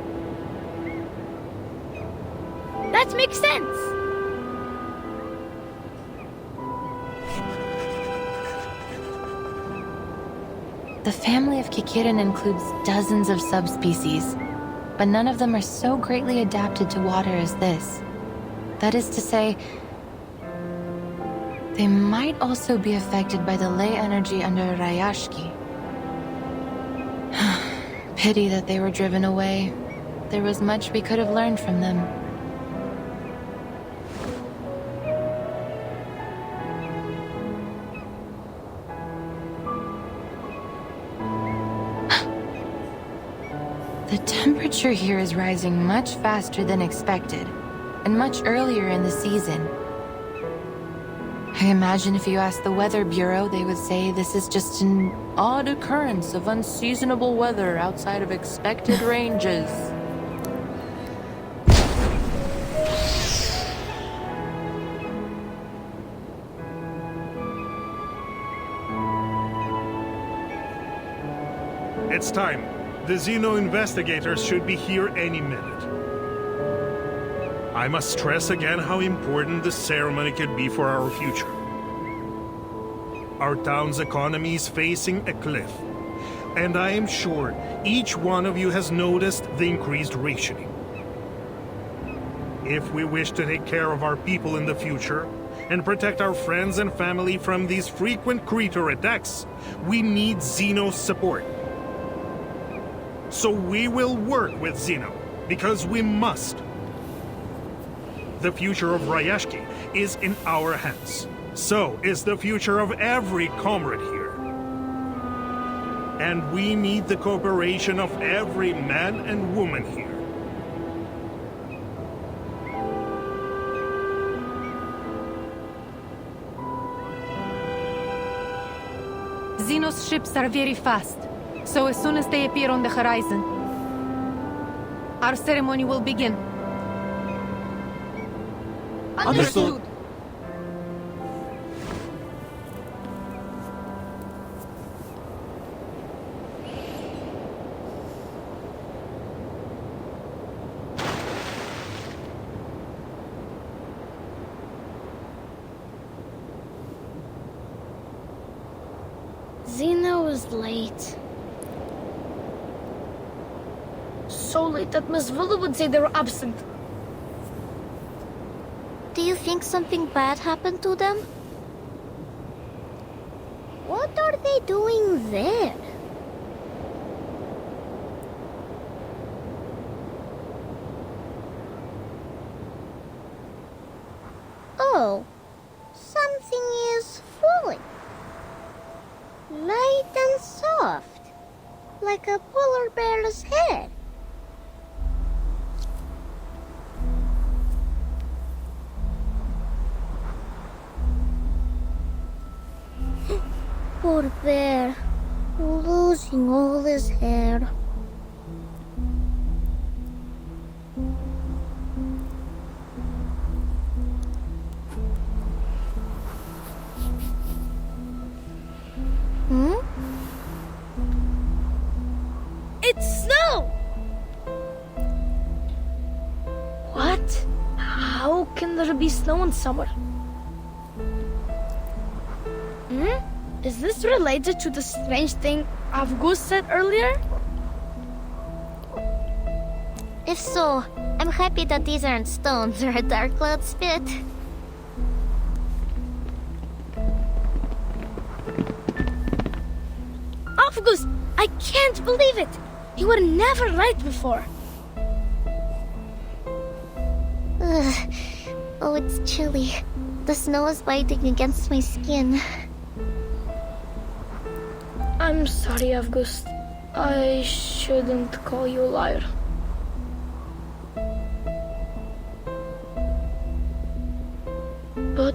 That makes sense. The family of Kikirin includes dozens of subspecies, but none of them are so greatly adapted to water as this. That is to say, they might also be affected by the ley energy under Rayashki. Pity that they were driven away. There was much we could have learned from them. The temperature here is rising much faster than expected, and much earlier in the season. I imagine if you asked the Weather Bureau, they would say this is just an odd occurrence of unseasonable weather outside of expected ranges. It's time. The Xeno investigators should be here any minute. I must stress again how important this ceremony could be for our future. Our town's economy is facing a cliff, and I am sure each one of you has noticed the increased rationing. If we wish to take care of our people in the future and protect our friends and family from these frequent creature attacks, we need Xeno's support. So we will work with Xeno, because we must. The future of Rayashki is in our hands. So is the future of every comrade here. And we need the cooperation of every man and woman here. Xeno's ships are very fast, so as soon as they appear on the horizon, our ceremony will begin. Understood. Xeno is late. So late that Miss Villa would say they were absent. Do you think something bad happened to them? What are they doing there? Oh, something is falling. Light and soft, like a polar bear's head. Poor bear, losing all his hair. Hmm? It's snow! What? How can there be snow in summer? Is this related to the strange thing Avgus said earlier? If so, I'm happy that these aren't stones or a dark cloud spit. August, I can't believe it! You were never right before. Ugh. Oh, it's chilly. The snow is biting against my skin. I'm sorry, August. I shouldn't call you a liar. But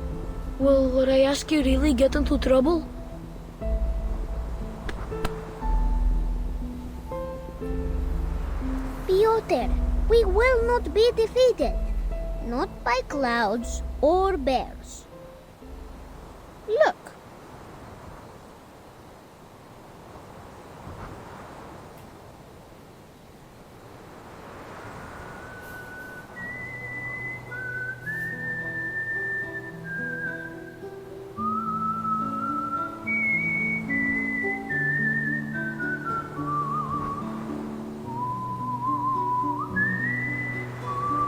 will what I ask you really get into trouble? Piotr, we will not be defeated. Not by clouds or bears. Look.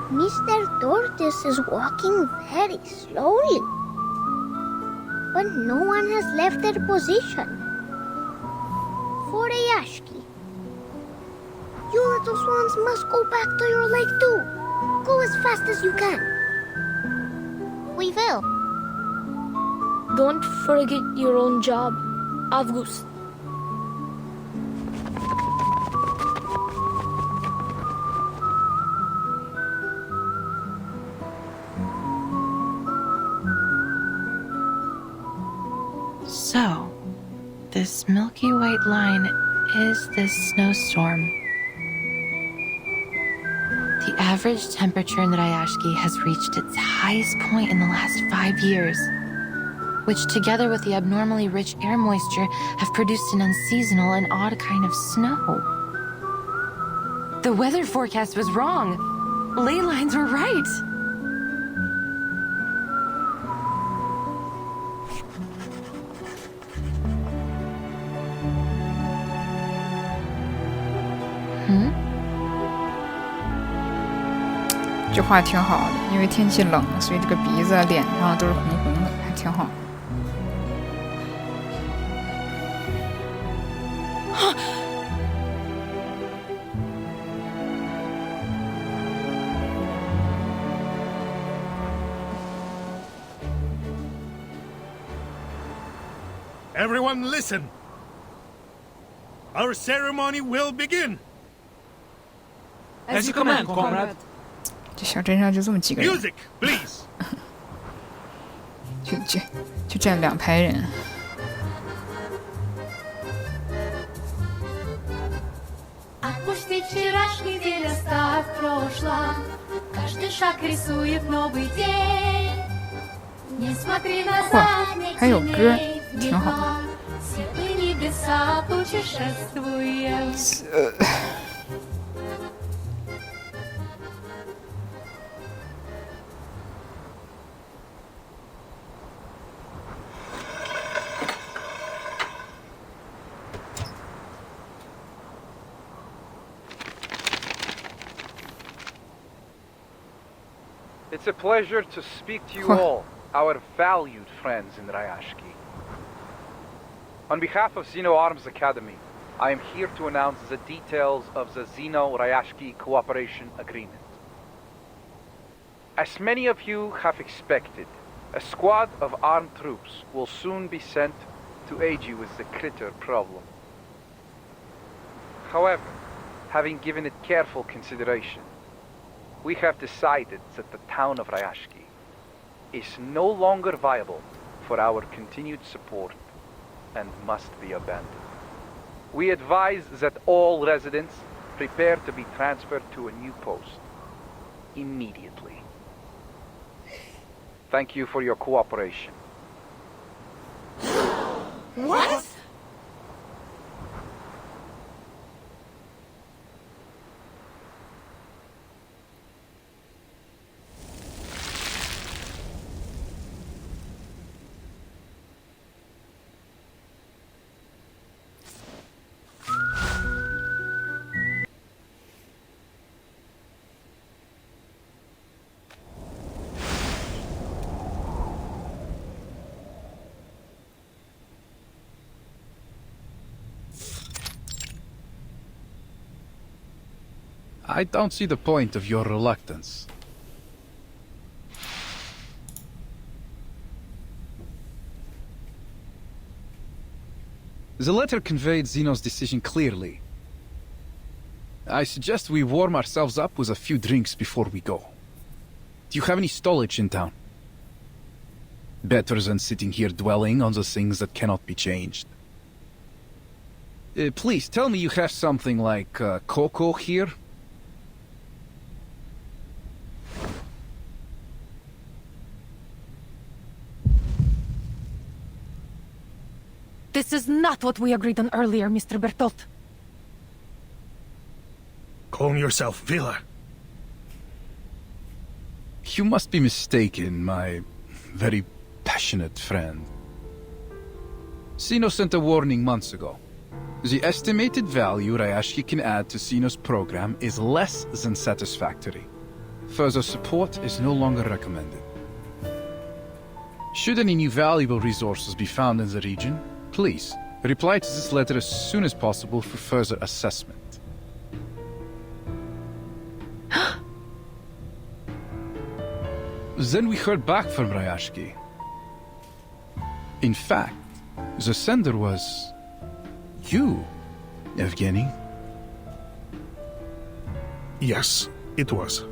Mr. Tortoise is walking very slowly. But no one has left their position. For Ayashki. You little swans must go back to your lake too. Go as fast as you can. We will. Don't forget your own job, August. So, this milky white line is this snowstorm. The average temperature in the Ryashki has reached its highest point in the last 5 years, which together with the abnormally rich air moisture have produced an unseasonal and odd kind of snow. The weather forecast was wrong. Ley lines were right. Hmm? 这画挺好的，因为天气冷，所以这个鼻子、脸上都是红红的，还挺好。Everyone listen. Our ceremony will begin. As you command, comrade. 这小镇上就这么几个人。 Music, please. 就站2排人。Отпусти вчерашний день, оставь прошлое. Каждый шаг рисует новый день. Не смотри назад, не тяней внимай. Светлые небеса путешествуем. It's a pleasure to speak to you all, our valued friends in Ryashki. On behalf of Xeno Arms Academy, I am here to announce the details of the Xeno-Ryashki Cooperation Agreement. As many of you have expected, a squad of armed troops will soon be sent to aid you with the critter problem. However, having given it careful consideration, we have decided that the town of Ryashki is no longer viable for our continued support and must be abandoned. We advise that all residents prepare to be transferred to a new post immediately. Thank you for your cooperation. What? I don't see the point of your reluctance. The letter conveyed Zeno's decision clearly. I suggest we warm ourselves up with a few drinks before we go. Do you have any stowage in town? Better than sitting here dwelling on the things that cannot be changed. Please, tell me you have something like cocoa here? This is not what we agreed on earlier, Mr. Bertolt. Calm yourself, Vila. You must be mistaken, my very passionate friend. Zeno sent a warning months ago. The estimated value Ryashki can add to Zeno's program is less than satisfactory. Further support is no longer recommended. Should any new valuable resources be found in the region, please reply to this letter as soon as possible for further assessment. Then we heard back from Ryashki. In fact, the sender was you, Evgeny. Yes, it was.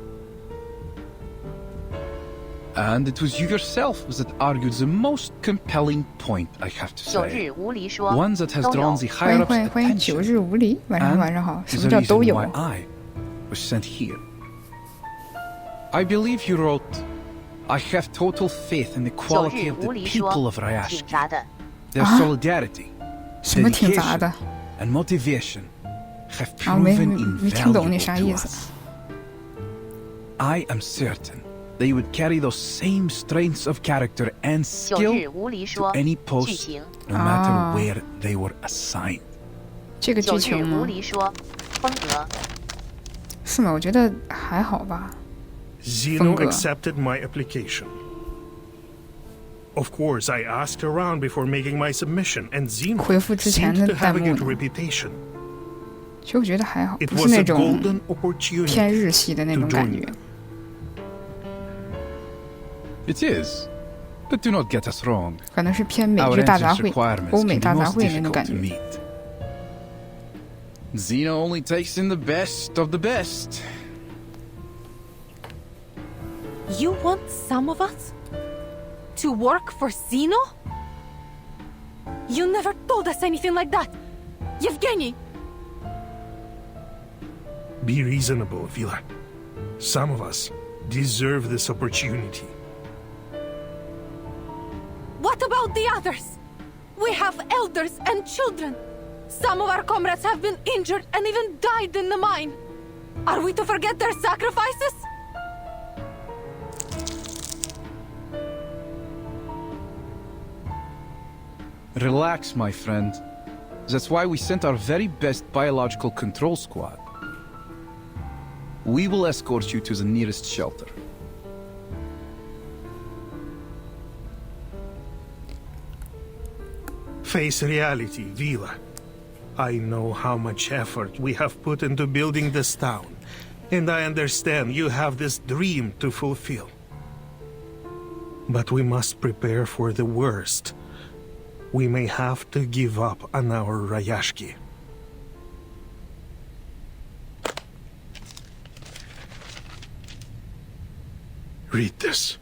And it was you yourself that argued the most compelling point, I have to say. One that has drawn the higher-ups' attention. And the reason why I was sent here. I believe you wrote, I have total faith in the quality of the people of Ryashki. Their solidarity, dedication, and motivation have proven invaluable to us. I am certain they would carry those same strengths of character and skill to any post, no matter where they were assigned. 这个剧情吗？是吗？我觉得还好吧。 Zeno accepted my application. Of course, I asked around before making my submission, and Zeno seemed to have a good reputation. 其实我觉得还好，不是那种偏日系的那种感觉。 It is, but do not get us wrong. 可能是偏美剧大杂烩、欧美大杂烩那种感觉。 Zeno only takes in the best of the best. You want some of us to work for Zeno? You never told us anything like that, Yevgeny. Be reasonable, Vila. Some of us deserve this opportunity. What about the others? We have elders and children. Some of our comrades have been injured and even died in the mine. Are we to forget their sacrifices? Relax, my friend. That's why we sent our very best biological control squad. We will escort you to the nearest shelter. Face reality, Vila. I know how much effort we have put into building this town, and I understand you have this dream to fulfill. But we must prepare for the worst. We may have to give up on our Ryashki. Read this.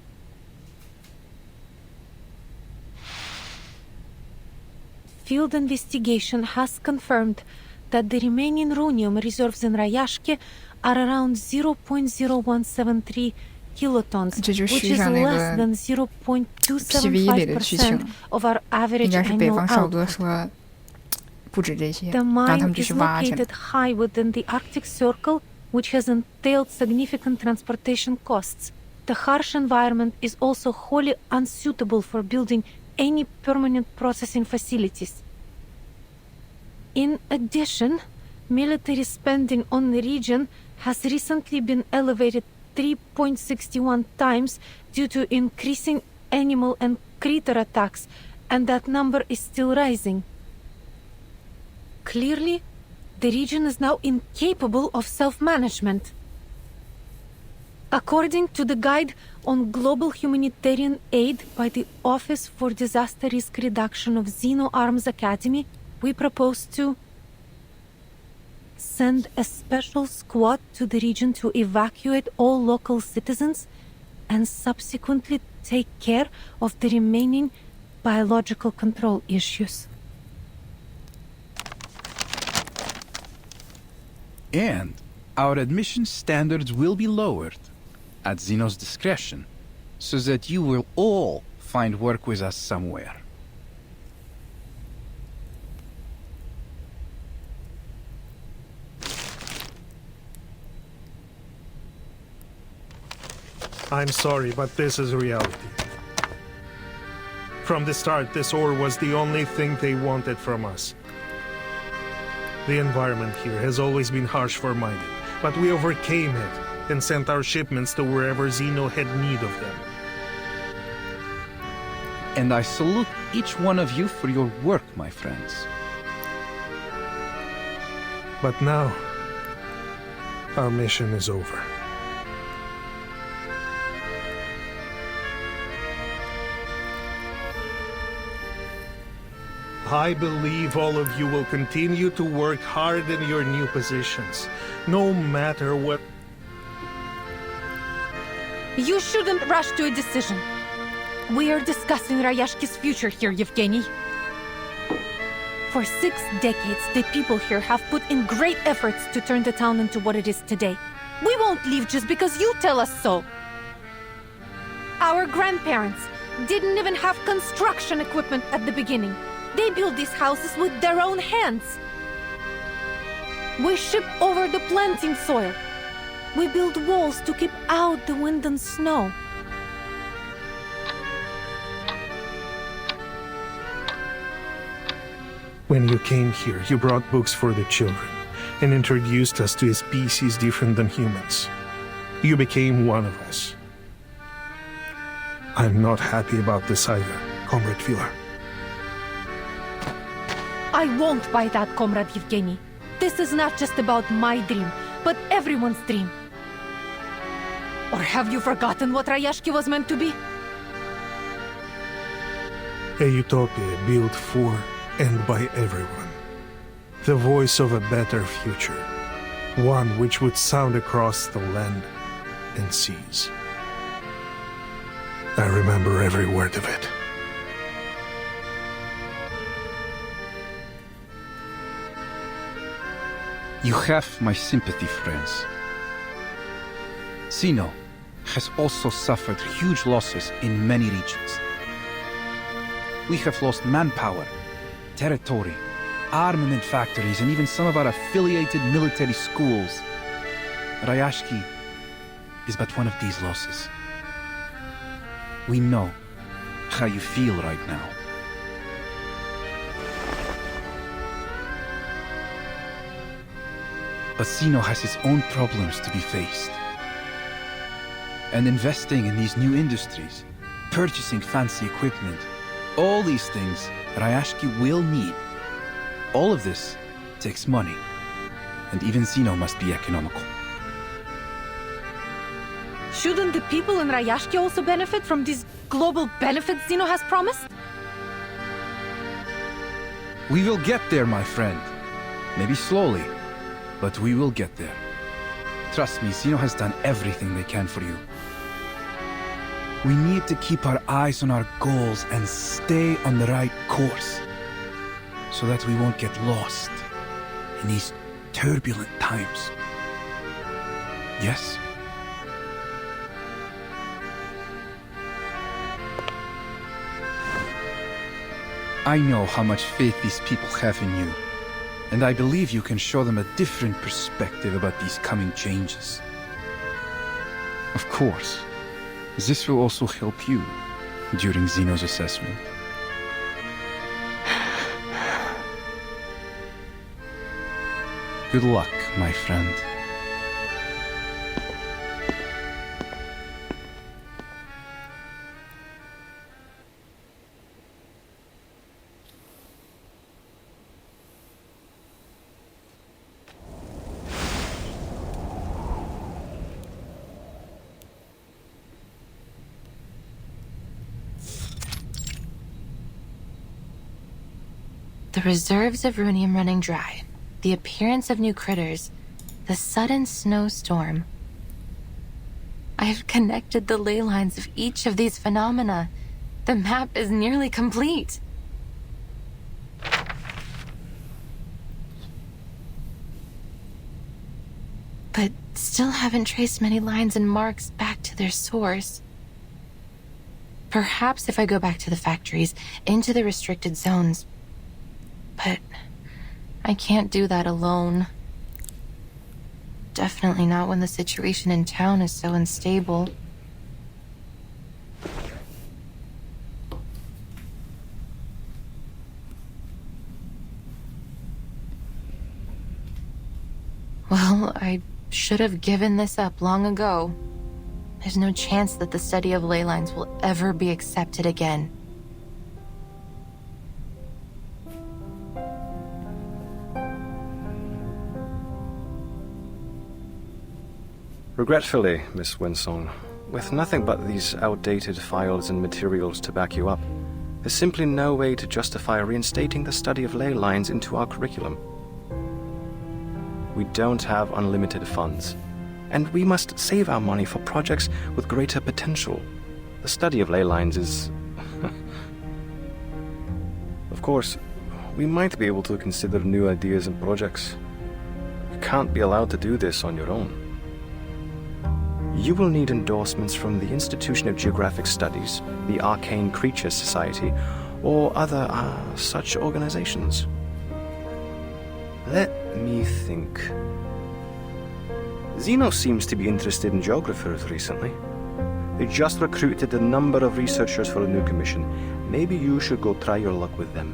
Field investigation has confirmed that the remaining rhenium reserves in Ryashki are around 0.0173 kilotons, which is less than 0.275% of our average annual output. The mine is located high within the Arctic Circle, which has entailed significant transportation costs. The harsh environment is also wholly unsuitable for building any permanent processing facilities. In addition, military spending on the region has recently been elevated 3.61 times due to increasing animal and critter attacks, and that number is still rising. Clearly, the region is now incapable of self-management. According to the Guide on Global Humanitarian Aid by the Office for Disaster Risk Reduction of Xeno Arms Academy, we propose to send a special squad to the region to evacuate all local citizens and subsequently take care of the remaining biological control issues. And our admission standards will be lowered at Xeno's discretion, so that you will all find work with us somewhere. I'm sorry, but this is reality. From the start, this ore was the only thing they wanted from us. The environment here has always been harsh for mining, but we overcame it and sent our shipments to wherever Xeno had need of them. And I salute each one of you for your work, my friends. But now, our mission is over. I believe all of you will continue to work hard in your new positions, no matter what. You shouldn't rush to a decision. We are discussing Rayashki's future here, Yevgeny. For 6 decades, the people here have put in great efforts to turn the town into what it is today. We won't leave just because you tell us so. Our grandparents didn't even have construction equipment at the beginning. They built these houses with their own hands. We ship over the planting soil. We build walls to keep out the wind and snow. When you came here, you brought books for the children and introduced us to a species different than humans. You became one of us. I'm not happy about this either, Comrade Fila. I won't buy that, Comrade Yevgeny. This is not just about my dream, but everyone's dream. Or have you forgotten what Rayashki was meant to be? A utopia built for and by everyone. The voice of a better future. One which would sound across the land and seas. I remember every word of it. You have my sympathy, friends. Xeno has also suffered huge losses in many regions. We have lost manpower, territory, armament factories, and even some of our affiliated military schools. Rayashki is but one of these losses. We know how you feel right now. But Xeno has its own problems to be faced. And investing in these new industries, purchasing fancy equipment, all these things Rayashki will need. All of this takes money, and even Xeno must be economical. Shouldn't the people in Rayashki also benefit from these global benefits Xeno has promised? We will get there, my friend. Maybe slowly, but we will get there. Trust me, Xeno has done everything they can for you. We need to keep our eyes on our goals and stay on the right course, so that we won't get lost in these turbulent times. Yes? I know how much faith these people have in you, and I believe you can show them a different perspective about these coming changes. Of course, this will also help you during Xeno's assessment. Good luck, my friend. The reserves of runium running dry, the appearance of new critters, the sudden snowstorm. I have connected the ley lines of each of these phenomena. The map is nearly complete. But still haven't traced many lines and marks back to their source. Perhaps if I go back to the factories, into the restricted zones. But I can't do that alone. Definitely not when the situation in town is so unstable. Well, I should have given this up long ago. There's no chance that the study of ley lines will ever be accepted again. Regretfully, Miss Winsong, with nothing but these outdated files and materials to back you up, there's simply no way to justify reinstating the study of ley lines into our curriculum. We don't have unlimited funds, and we must save our money for projects with greater potential. The study of ley lines is... Of course, we might be able to consider new ideas and projects. You can't be allowed to do this on your own. You will need endorsements from the Institution of Geographic Studies, the Arcane Creatures Society, or other such organizations. Let me think. Zeno seems to be interested in geographers recently. They just recruited a number of researchers for a new commission. Maybe you should go try your luck with them.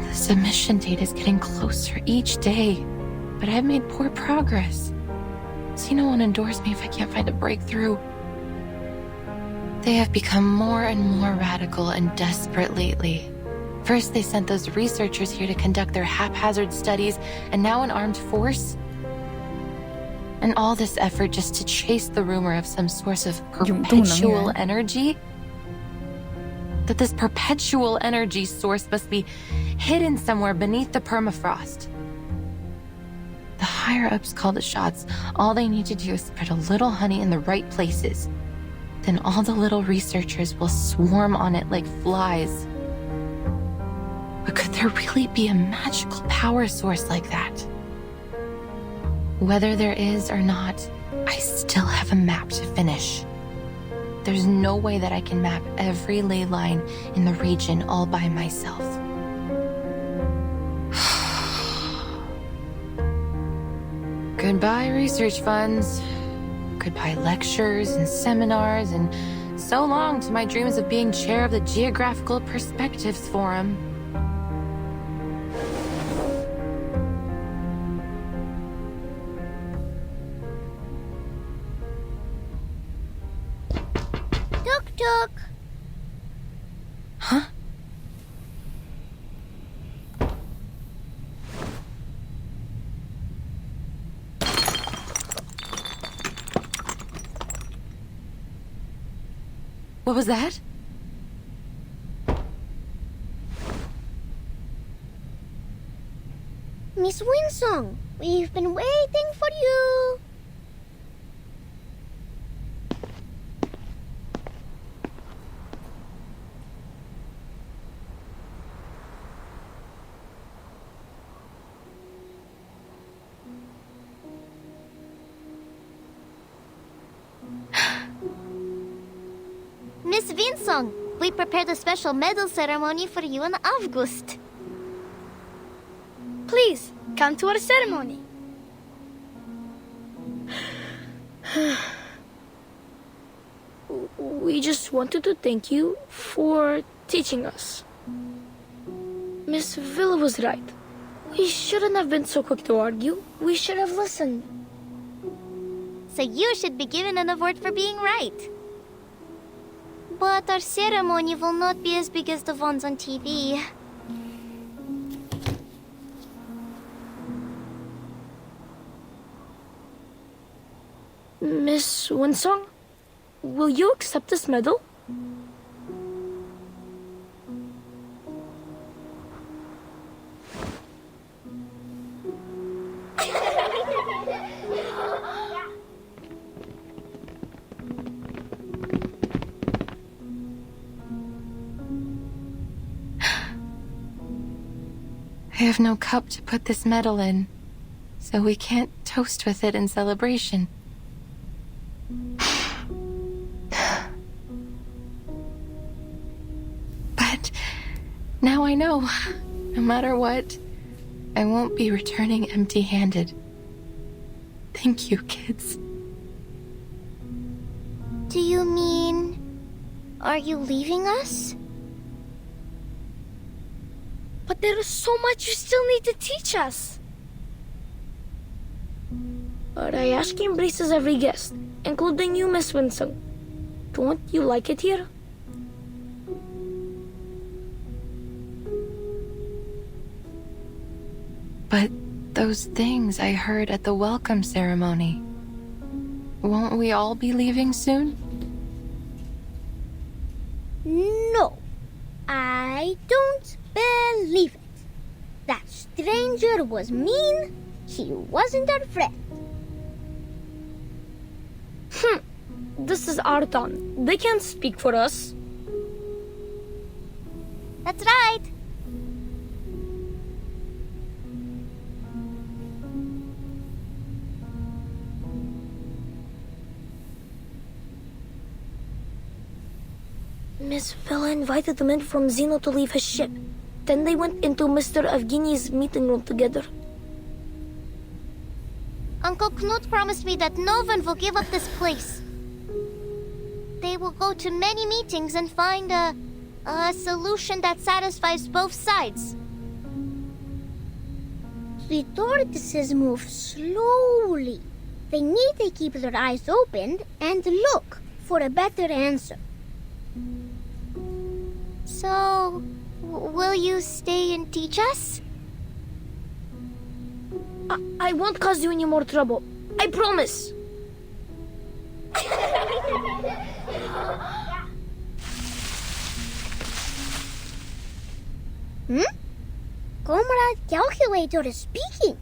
The submission date is getting closer each day, but I've made poor progress. Zeno won't endorse me if I can't find a breakthrough. They have become more and more radical and desperate lately. First, they sent those researchers here to conduct their haphazard studies, and now an armed force? And all this effort just to chase the rumor of some source of perpetual energy? That this perpetual energy source must be hidden somewhere beneath the permafrost. The higher-ups call the shots. All they need to do is spread a little honey in the right places. Then all the little researchers will swarm on it like flies. But could there really be a magical power source like that? Whether there is or not, I still have a map to finish. There's no way that I can map every ley line in the region all by myself. Goodbye research funds. Goodbye lectures and seminars, and so long to my dreams of being chair of the Geographical Perspectives Forum. Tuk-tuk! Huh? What was that? Miss Winsong, we've been waiting for you. Miss Winsong, we prepared a special medal ceremony for you in August. Please, come to our ceremony. We just wanted to thank you for teaching us. Miss Villa was right. We shouldn't have been so quick to argue. We should have listened. So you should be given an award for being right. But our ceremony will not be as big as the ones on TV. Miss Winsong, will you accept this medal? I have no cup to put this medal in, so we can't toast with it in celebration. But now I know, no matter what, I won't be returning empty-handed. Thank you, kids. Do you mean... are you leaving us? But there is so much you still need to teach us. Ryashki embraces every guest, including you, Miss Winsong. Don't you like it here? But those things I heard at the welcome ceremony, won't we all be leaving soon? No, I don't believe it. That stranger was mean. He wasn't our friend. This is our town. They can't speak for us. That's right. Miss Vela invited the men from Zeno to leave his ship. Then they went into Mr. Evgeny's meeting room together. Uncle Knut promised me that no one will give up this place. They will go to many meetings and find a solution that satisfies both sides. The tortoises move slowly. They need to keep their eyes open and look for a better answer. So, will you stay and teach us? I won't cause you any more trouble. I promise. Comrade Calculator is speaking.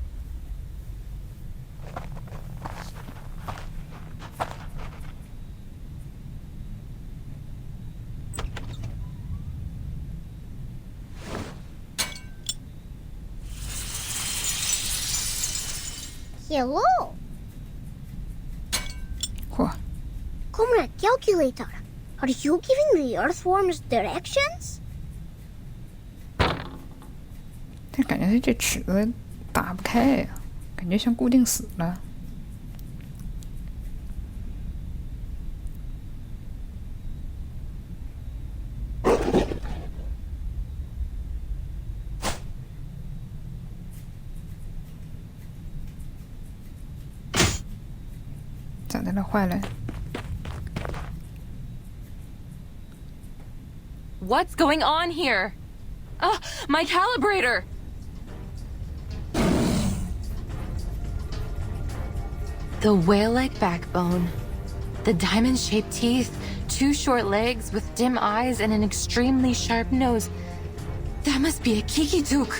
Hello. What? Comrade Calculator, are you giving the earthworms directions? 但感觉这尺子打不开呀，感觉像固定死了。咋的了？坏了。 What's going on here? My calibrator! The whale-like backbone, the diamond-shaped teeth, 2 short legs with dim eyes and an extremely sharp nose. That must be a kikituk.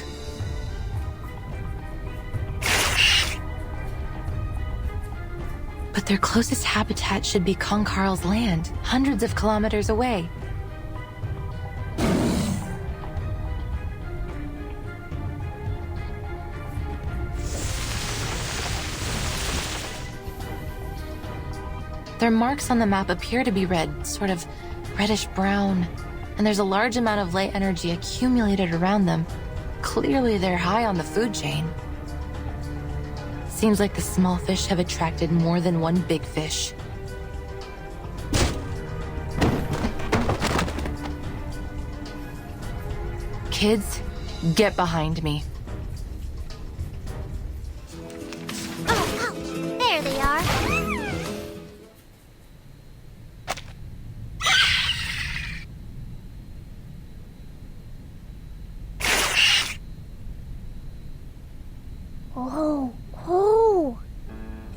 But their closest habitat should be Konkarl's land, hundreds of kilometers away. Their marks on the map appear to be red, sort of reddish-brown, and there's a large amount of light energy accumulated around them. Clearly they're high on the food chain. Seems like the small fish have attracted more than one big fish. Kids, get behind me. Oh, ouch! There they are.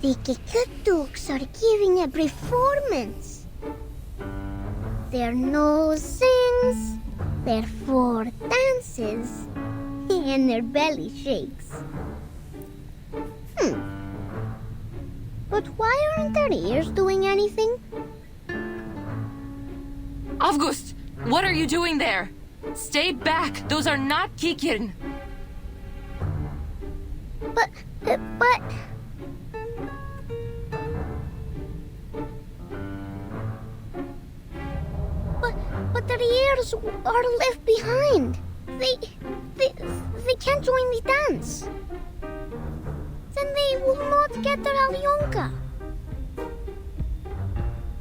The Kikatuks are giving a performance. Their nose sings, their foot dances, and their belly shakes. But why aren't their ears doing anything? August, what are you doing there? Stay back. Those are not Kikin. But... But their ears are left behind. They can't join the dance. Then they will not get their Alyonka.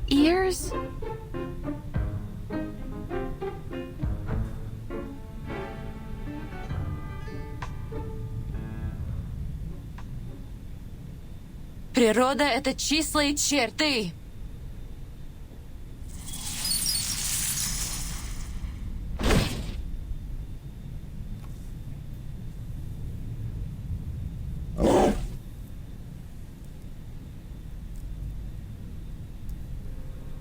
Ears? Природа — это числа и черты.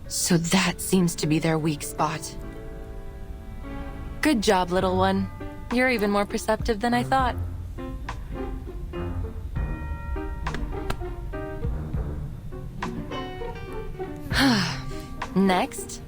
So that seems to be their weak spot. Good job, little one. You're even more perceptive than I thought. Next.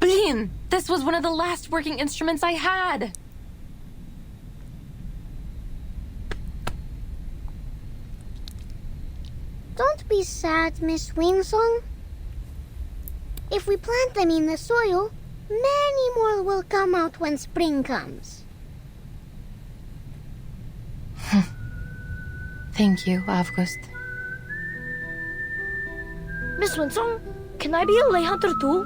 Bean! This was one of the last working instruments I had! Don't be sad, Miss Winsong. If we plant them in the soil, many more will come out when spring comes. Thank you, August. Miss Winsong, can I be a lay hunter too?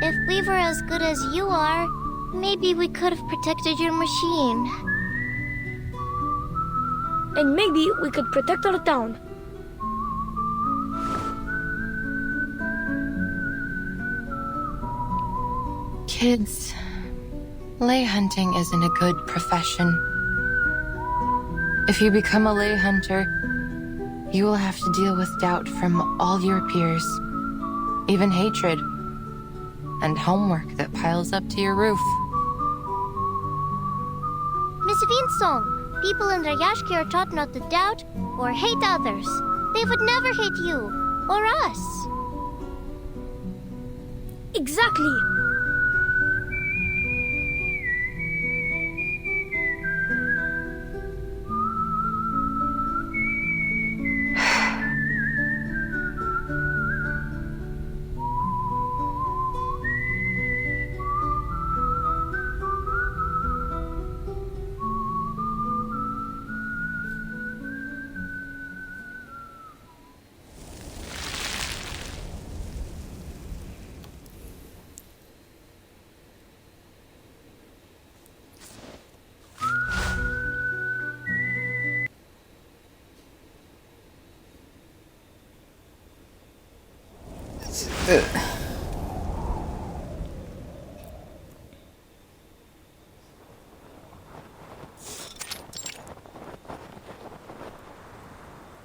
If we were as good as you are, maybe we could have protected your machine. And maybe we could protect our town. Kids, lay hunting isn't a good profession. If you become a lay hunter, you will have to deal with doubt from all your peers, even hatred, and homework that piles up to your roof. Miss Winsong, people in Rayashki are taught not to doubt or hate others. They would never hate you or us. Exactly.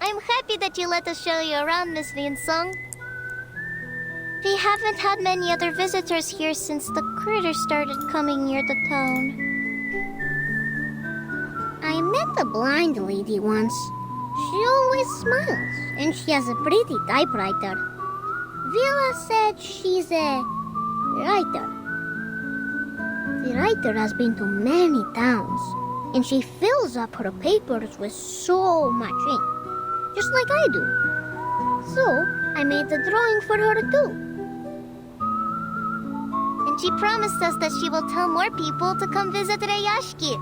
I'm happy that you let us show you around, Miss Winsong. We haven't had many other visitors here since the critters started coming near the town. I met a blind lady once. She always smiles, and she has a pretty typewriter. Vila said she's a writer. The writer has been to many towns, and she fills up her papers with so much ink, just like I do. So, I made a drawing for her too. And she promised us that she will tell more people to come visit Rayashki.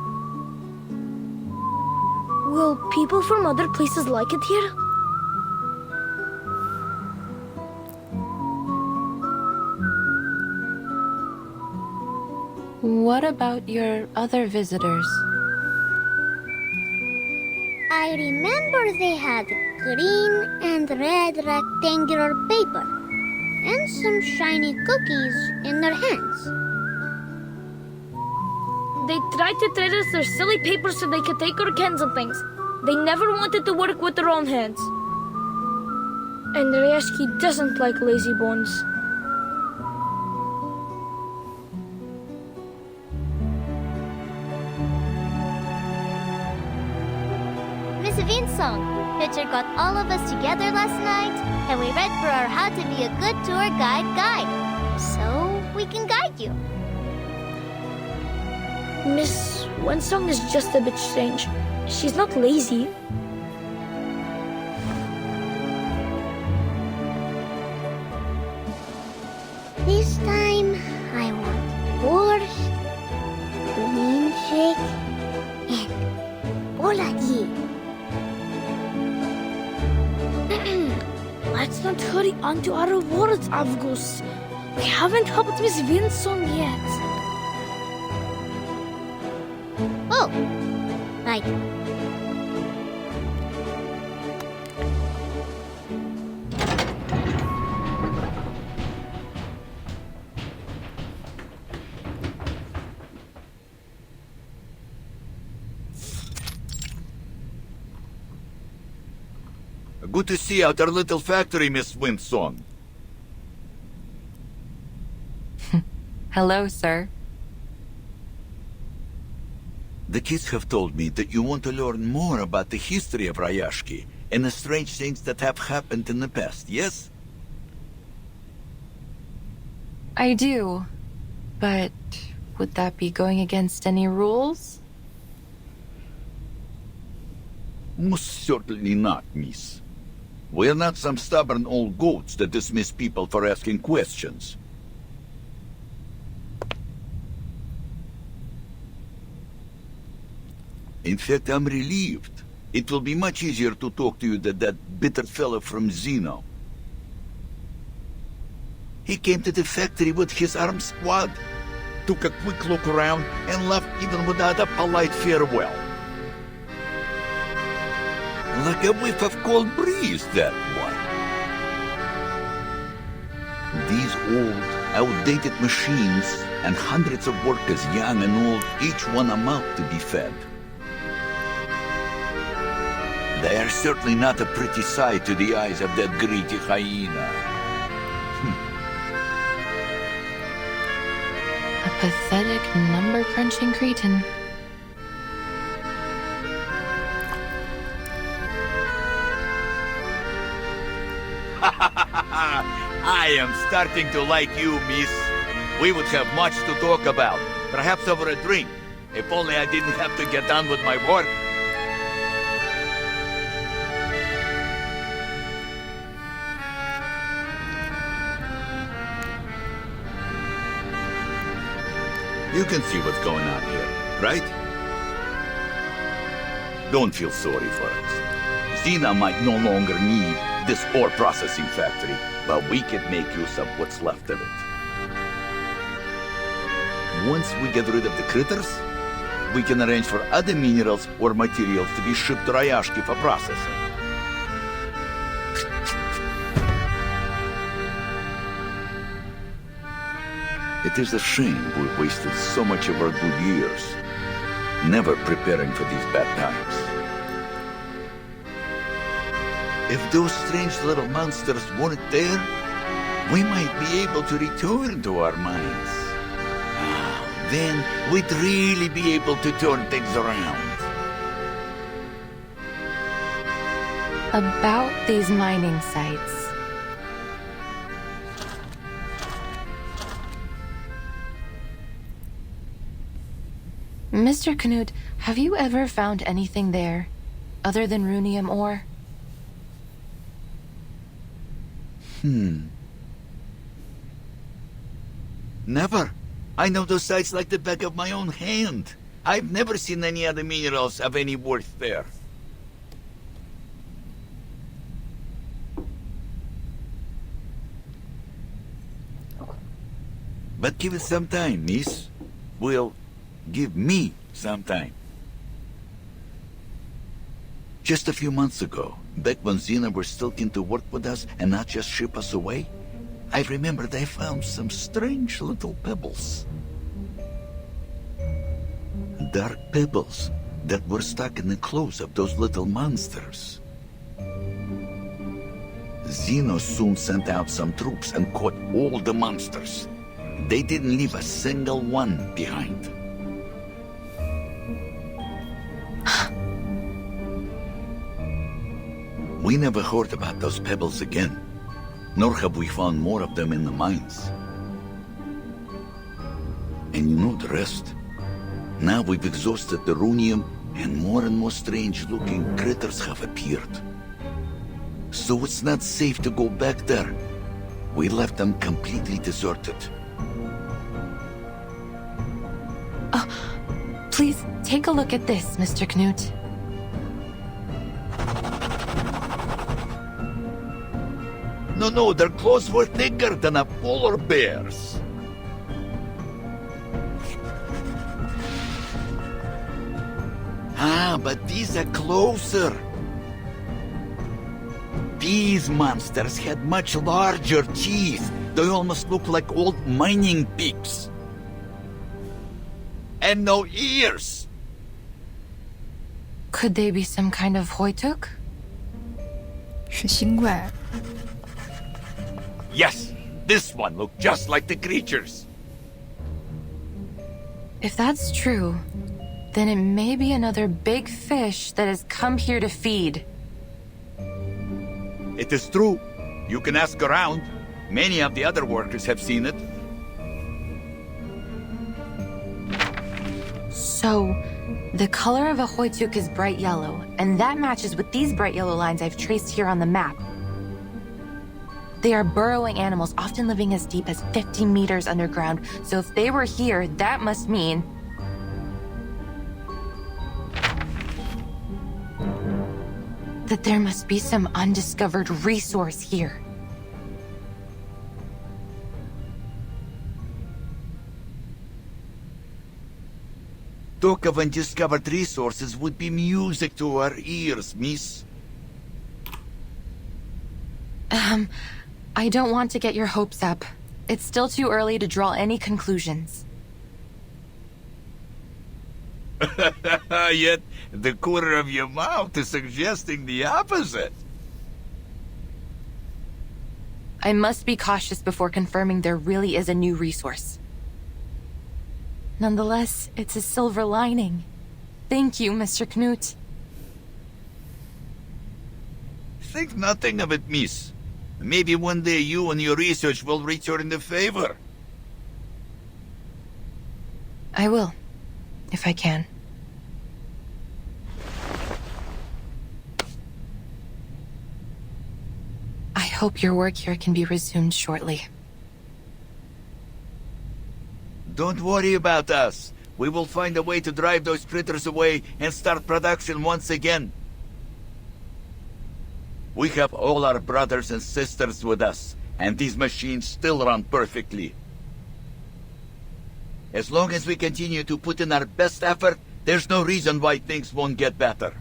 Will people from other places like it here? What about your other visitors? I remember they had green and red rectangular paper and some shiny cookies in their hands. They tried to trade us their silly paper so they could take our cans and things. They never wanted to work with their own hands. And Ryashki doesn't like lazy bones. Miss Vinsong, Richard got all of us together last night, and we read for our How to Be a Good Tour Guide. So we can guide you. Miss Winsong is just a bit strange. She's not lazy. This time, I want borscht, green shake, and boladi. Let's not hurry on to our rewards, Avgus. We haven't helped Miss Vinsong yet. Oh, right. Good to see out our little factory, Miss Winsong. Hello, sir. The kids have told me that you want to learn more about the history of Ryashki and the strange things that have happened in the past, yes? I do. But would that be going against any rules? Most certainly not, miss. We're not some stubborn old goats that dismiss people for asking questions. In fact, I'm relieved. It will be much easier to talk to you than that bitter fellow from Zeno. He came to the factory with his armed squad, took a quick look around, and left even without a polite farewell. Like a whiff of cold breeze, that one. These old, outdated machines, and hundreds of workers, young and old, each one a mouth to be fed. They are certainly not a pretty sight to the eyes of that greedy hyena. A pathetic, number-crunching cretin. I am starting to like you, miss. We would have much to talk about. Perhaps over a drink. If only I didn't have to get on with my work. You can see what's going on here, right? Don't feel sorry for us. Zena might no longer need this ore processing factory, but we can make use of what's left of it. Once we get rid of the critters, we can arrange for other minerals or materials to be shipped to Ryashki for processing. It is a shame we wasted so much of our good years, never preparing for these bad times. If those strange little monsters weren't there, we might be able to return to our mines. Then we'd really be able to turn things around. About these mining sites. Mr. Knut, have you ever found anything there, other than runium ore? Never. I know those sites like the back of my own hand. I've never seen any other minerals of any worth there. But give it some time, miss. will give me some time. Just a few months ago, back when Xena were still keen to work with us and not just ship us away, I remember they found some strange little pebbles. Dark pebbles that were stuck in the clothes of those little monsters. Xeno soon sent out some troops and caught all the monsters. They didn't leave a single one behind. We never heard about those pebbles again, nor have we found more of them in the mines. And you know the rest. Now we've exhausted the runium, and more strange-looking critters have appeared. So it's not safe to go back there. We left them completely deserted. Please take a look at this, Mr. Knut. No, their clothes were thicker than a polar bear's. But these are closer. These monsters had much larger teeth. They almost look like old mining picks. And no ears. Could they be some kind of Hoytuk? 是新怪。 Yes, this one looked just like the creatures. If that's true, then it may be another big fish that has come here to feed. It is true. You can ask around. Many of the other workers have seen it. So, the color of a Hoytuk is bright yellow, and that matches with these bright yellow lines I've traced here on the map. They are burrowing animals, often living as deep as 50 meters underground, so if they were here, that must mean... that there must be some undiscovered resource here. Talk of undiscovered resources would be music to our ears, miss. I don't want to get your hopes up. It's still too early to draw any conclusions. Yet, the corner of your mouth is suggesting the opposite. I must be cautious before confirming there really is a new resource. Nonetheless, it's a silver lining. Thank you, Mr. Knut. Think nothing of it, miss. Maybe one day you and your research will return the favor. I will, if I can. I hope your work here can be resumed shortly. Don't worry about us. We will find a way to drive those critters away and start production once again. We have all our brothers and sisters with us, and these machines still run perfectly. As long as we continue to put in our best effort, there's no reason why things won't get better.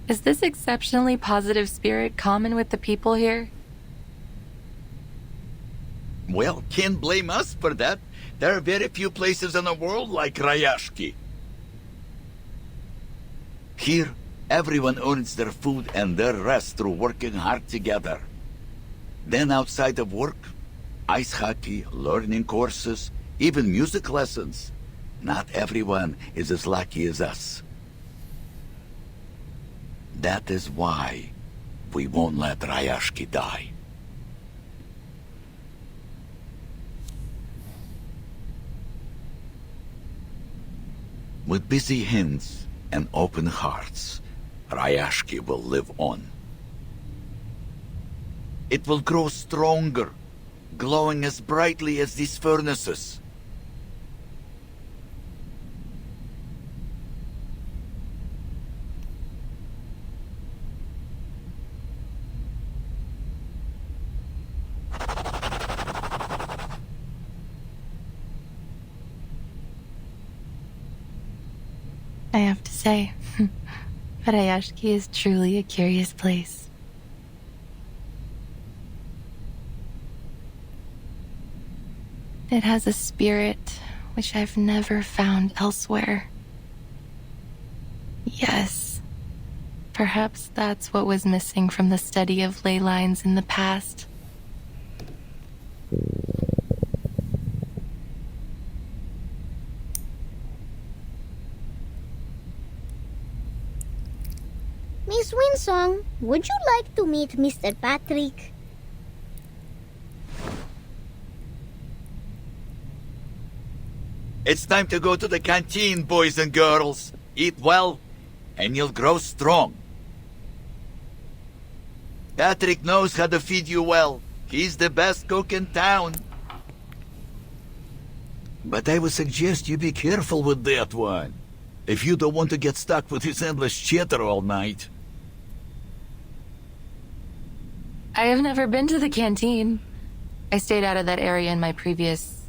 Is this exceptionally positive spirit common with the people here? Well, can't blame us for that. There are very few places in the world like Rayashki. Here, everyone earns their food and their rest through working hard together. Then outside of work, ice hockey, learning courses, even music lessons. Not everyone is as lucky as us. That is why we won't let Rayashki die. With busy hands and open hearts, Rayashki will live on. It will grow stronger, glowing as brightly as these furnaces. I have to say, Rayashki is truly a curious place. It has a spirit which I've never found elsewhere. Yes, perhaps that's what was missing from the study of ley lines in the past. Miss Winsong, would you like to meet Mr. Patrick? It's time to go to the canteen, boys and girls. Eat well, and you'll grow strong. Patrick knows how to feed you well. He's the best cook in town. But I would suggest you be careful with that one, if you don't want to get stuck with his endless chatter all night. I have never been to the canteen. I stayed out of that area in my previous,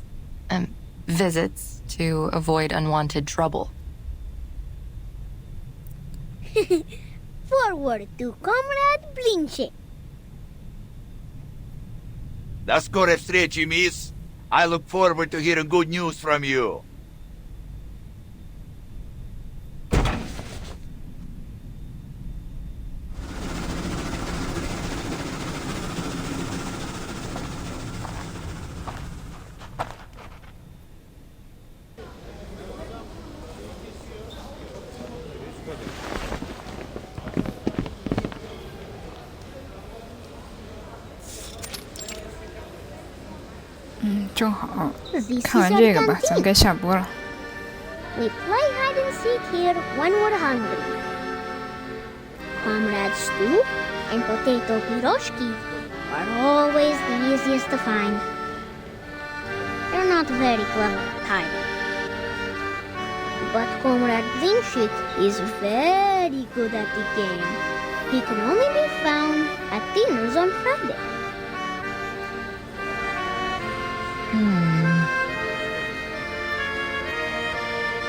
visits to avoid unwanted trouble. Forward to Comrade Blinche. That's correct, stretchy, miss. I look forward to hearing good news from you.正好看完这个吧，咱该下播了。 We play hide and seek here when we're hungry. Comrade stew and potato piroshki are always the easiest to find. They're not very clever at hiding. But Comrade Blinchik is very good at the game. He can only be found at dinners on Friday.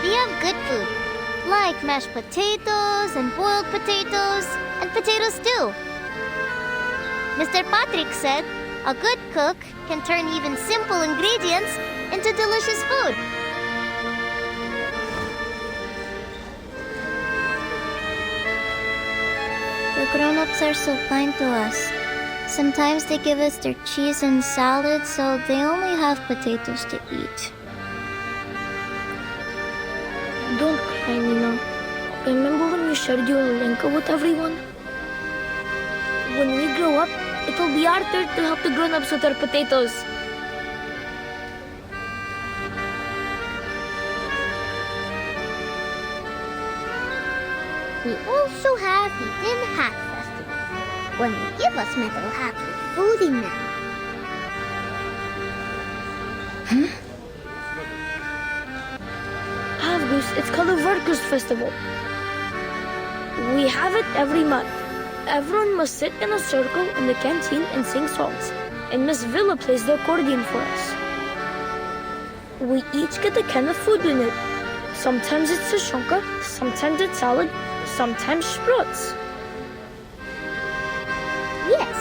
They have good food, like mashed potatoes and boiled potatoes and potato stew. Mr. Patrick said a good cook can turn even simple ingredients into delicious food. The grown-ups are so kind to us. Sometimes they give us their cheese and salad, so they only have potatoes to eat. Don't cry, Nina. Remember when you shared your Lenka with everyone? When we grow up, it will be our turn to help the grown-ups with their potatoes. We also have the Tin Hat Festival, when they give us metal hats with food in them. Avgus, it's called a Workers' Festival. We have it every month. Everyone must sit in a circle in the canteen and sing songs, and Miss Villa plays the accordion for us. We each get a can of food in it. Sometimes it's a shonka, sometimes it's salad, sometimes sprouts. Yes,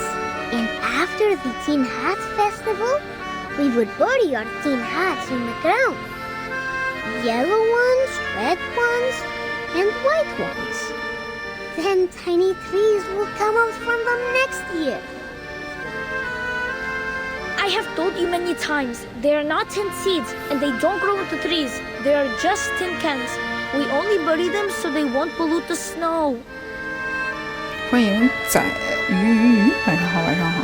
and after the Tin Hat Festival, we would bury our tin hats in the ground. Yellow ones, red ones, and white ones. Then tiny trees will come out from them next year. I have told you many times, they are not tin seeds, and they don't grow into trees. They are just tin cans. We only bury them so they won't pollute the snow. 欢迎仔鱼，晚上好，晚上好。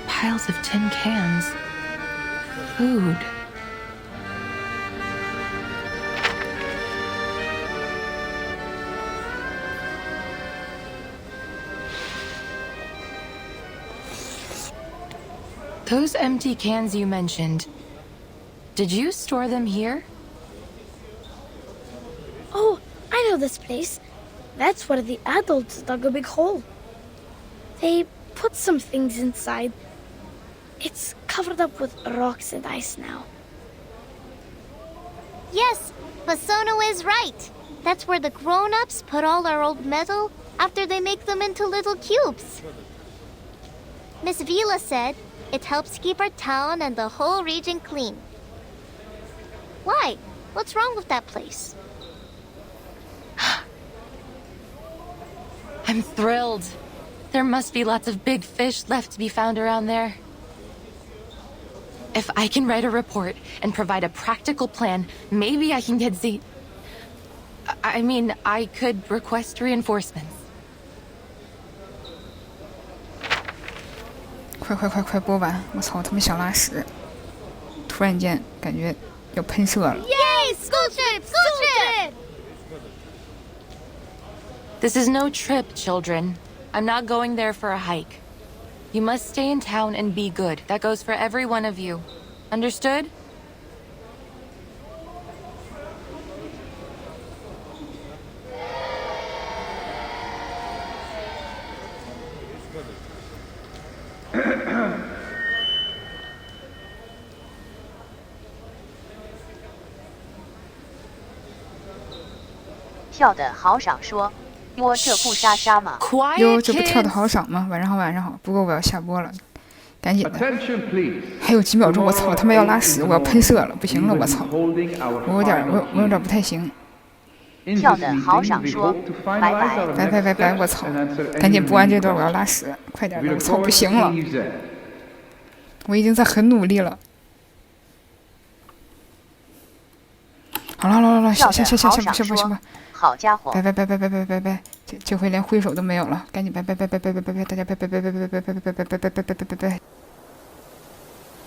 Piles of tin cans. Food. Those empty cans you mentioned, did you store them here? Oh, I know this place. That's where the adults dug a big hole. They put some things inside. It's covered up with rocks and ice now. Yes, but Sono is right. That's where the grown-ups put all our old metal after they make them into little cubes. Miss Vila said it helps keep our town and the whole region clean. Why? What's wrong with that place? I'm thrilled. There must be lots of big fish left to be found around there. If I can write a report and provide a practical plan, maybe I can get I could request reinforcements. 快播完！我操，他们想拉屎，突然间感觉要喷射了。Yay! School trip! School trip! This is no trip, children. I'm not going there for a hike. You must stay in town and be good. That goes for every one of you. Understood?跳得好爽说，哟这不杀杀吗？哟这不跳得好爽吗？晚上好，晚上好。不过我要下播了，赶紧的。还有几秒钟，我操，他们要拉屎，我要喷射了，不行了，我操，我有点不太行。跳得好爽说，拜拜，我操，赶紧播完这段，我要拉屎，快点，我操，不行了，我已经在很努力了。好了，下吧。好家伙！拜，这回连挥手都没有了，赶紧拜，大家拜。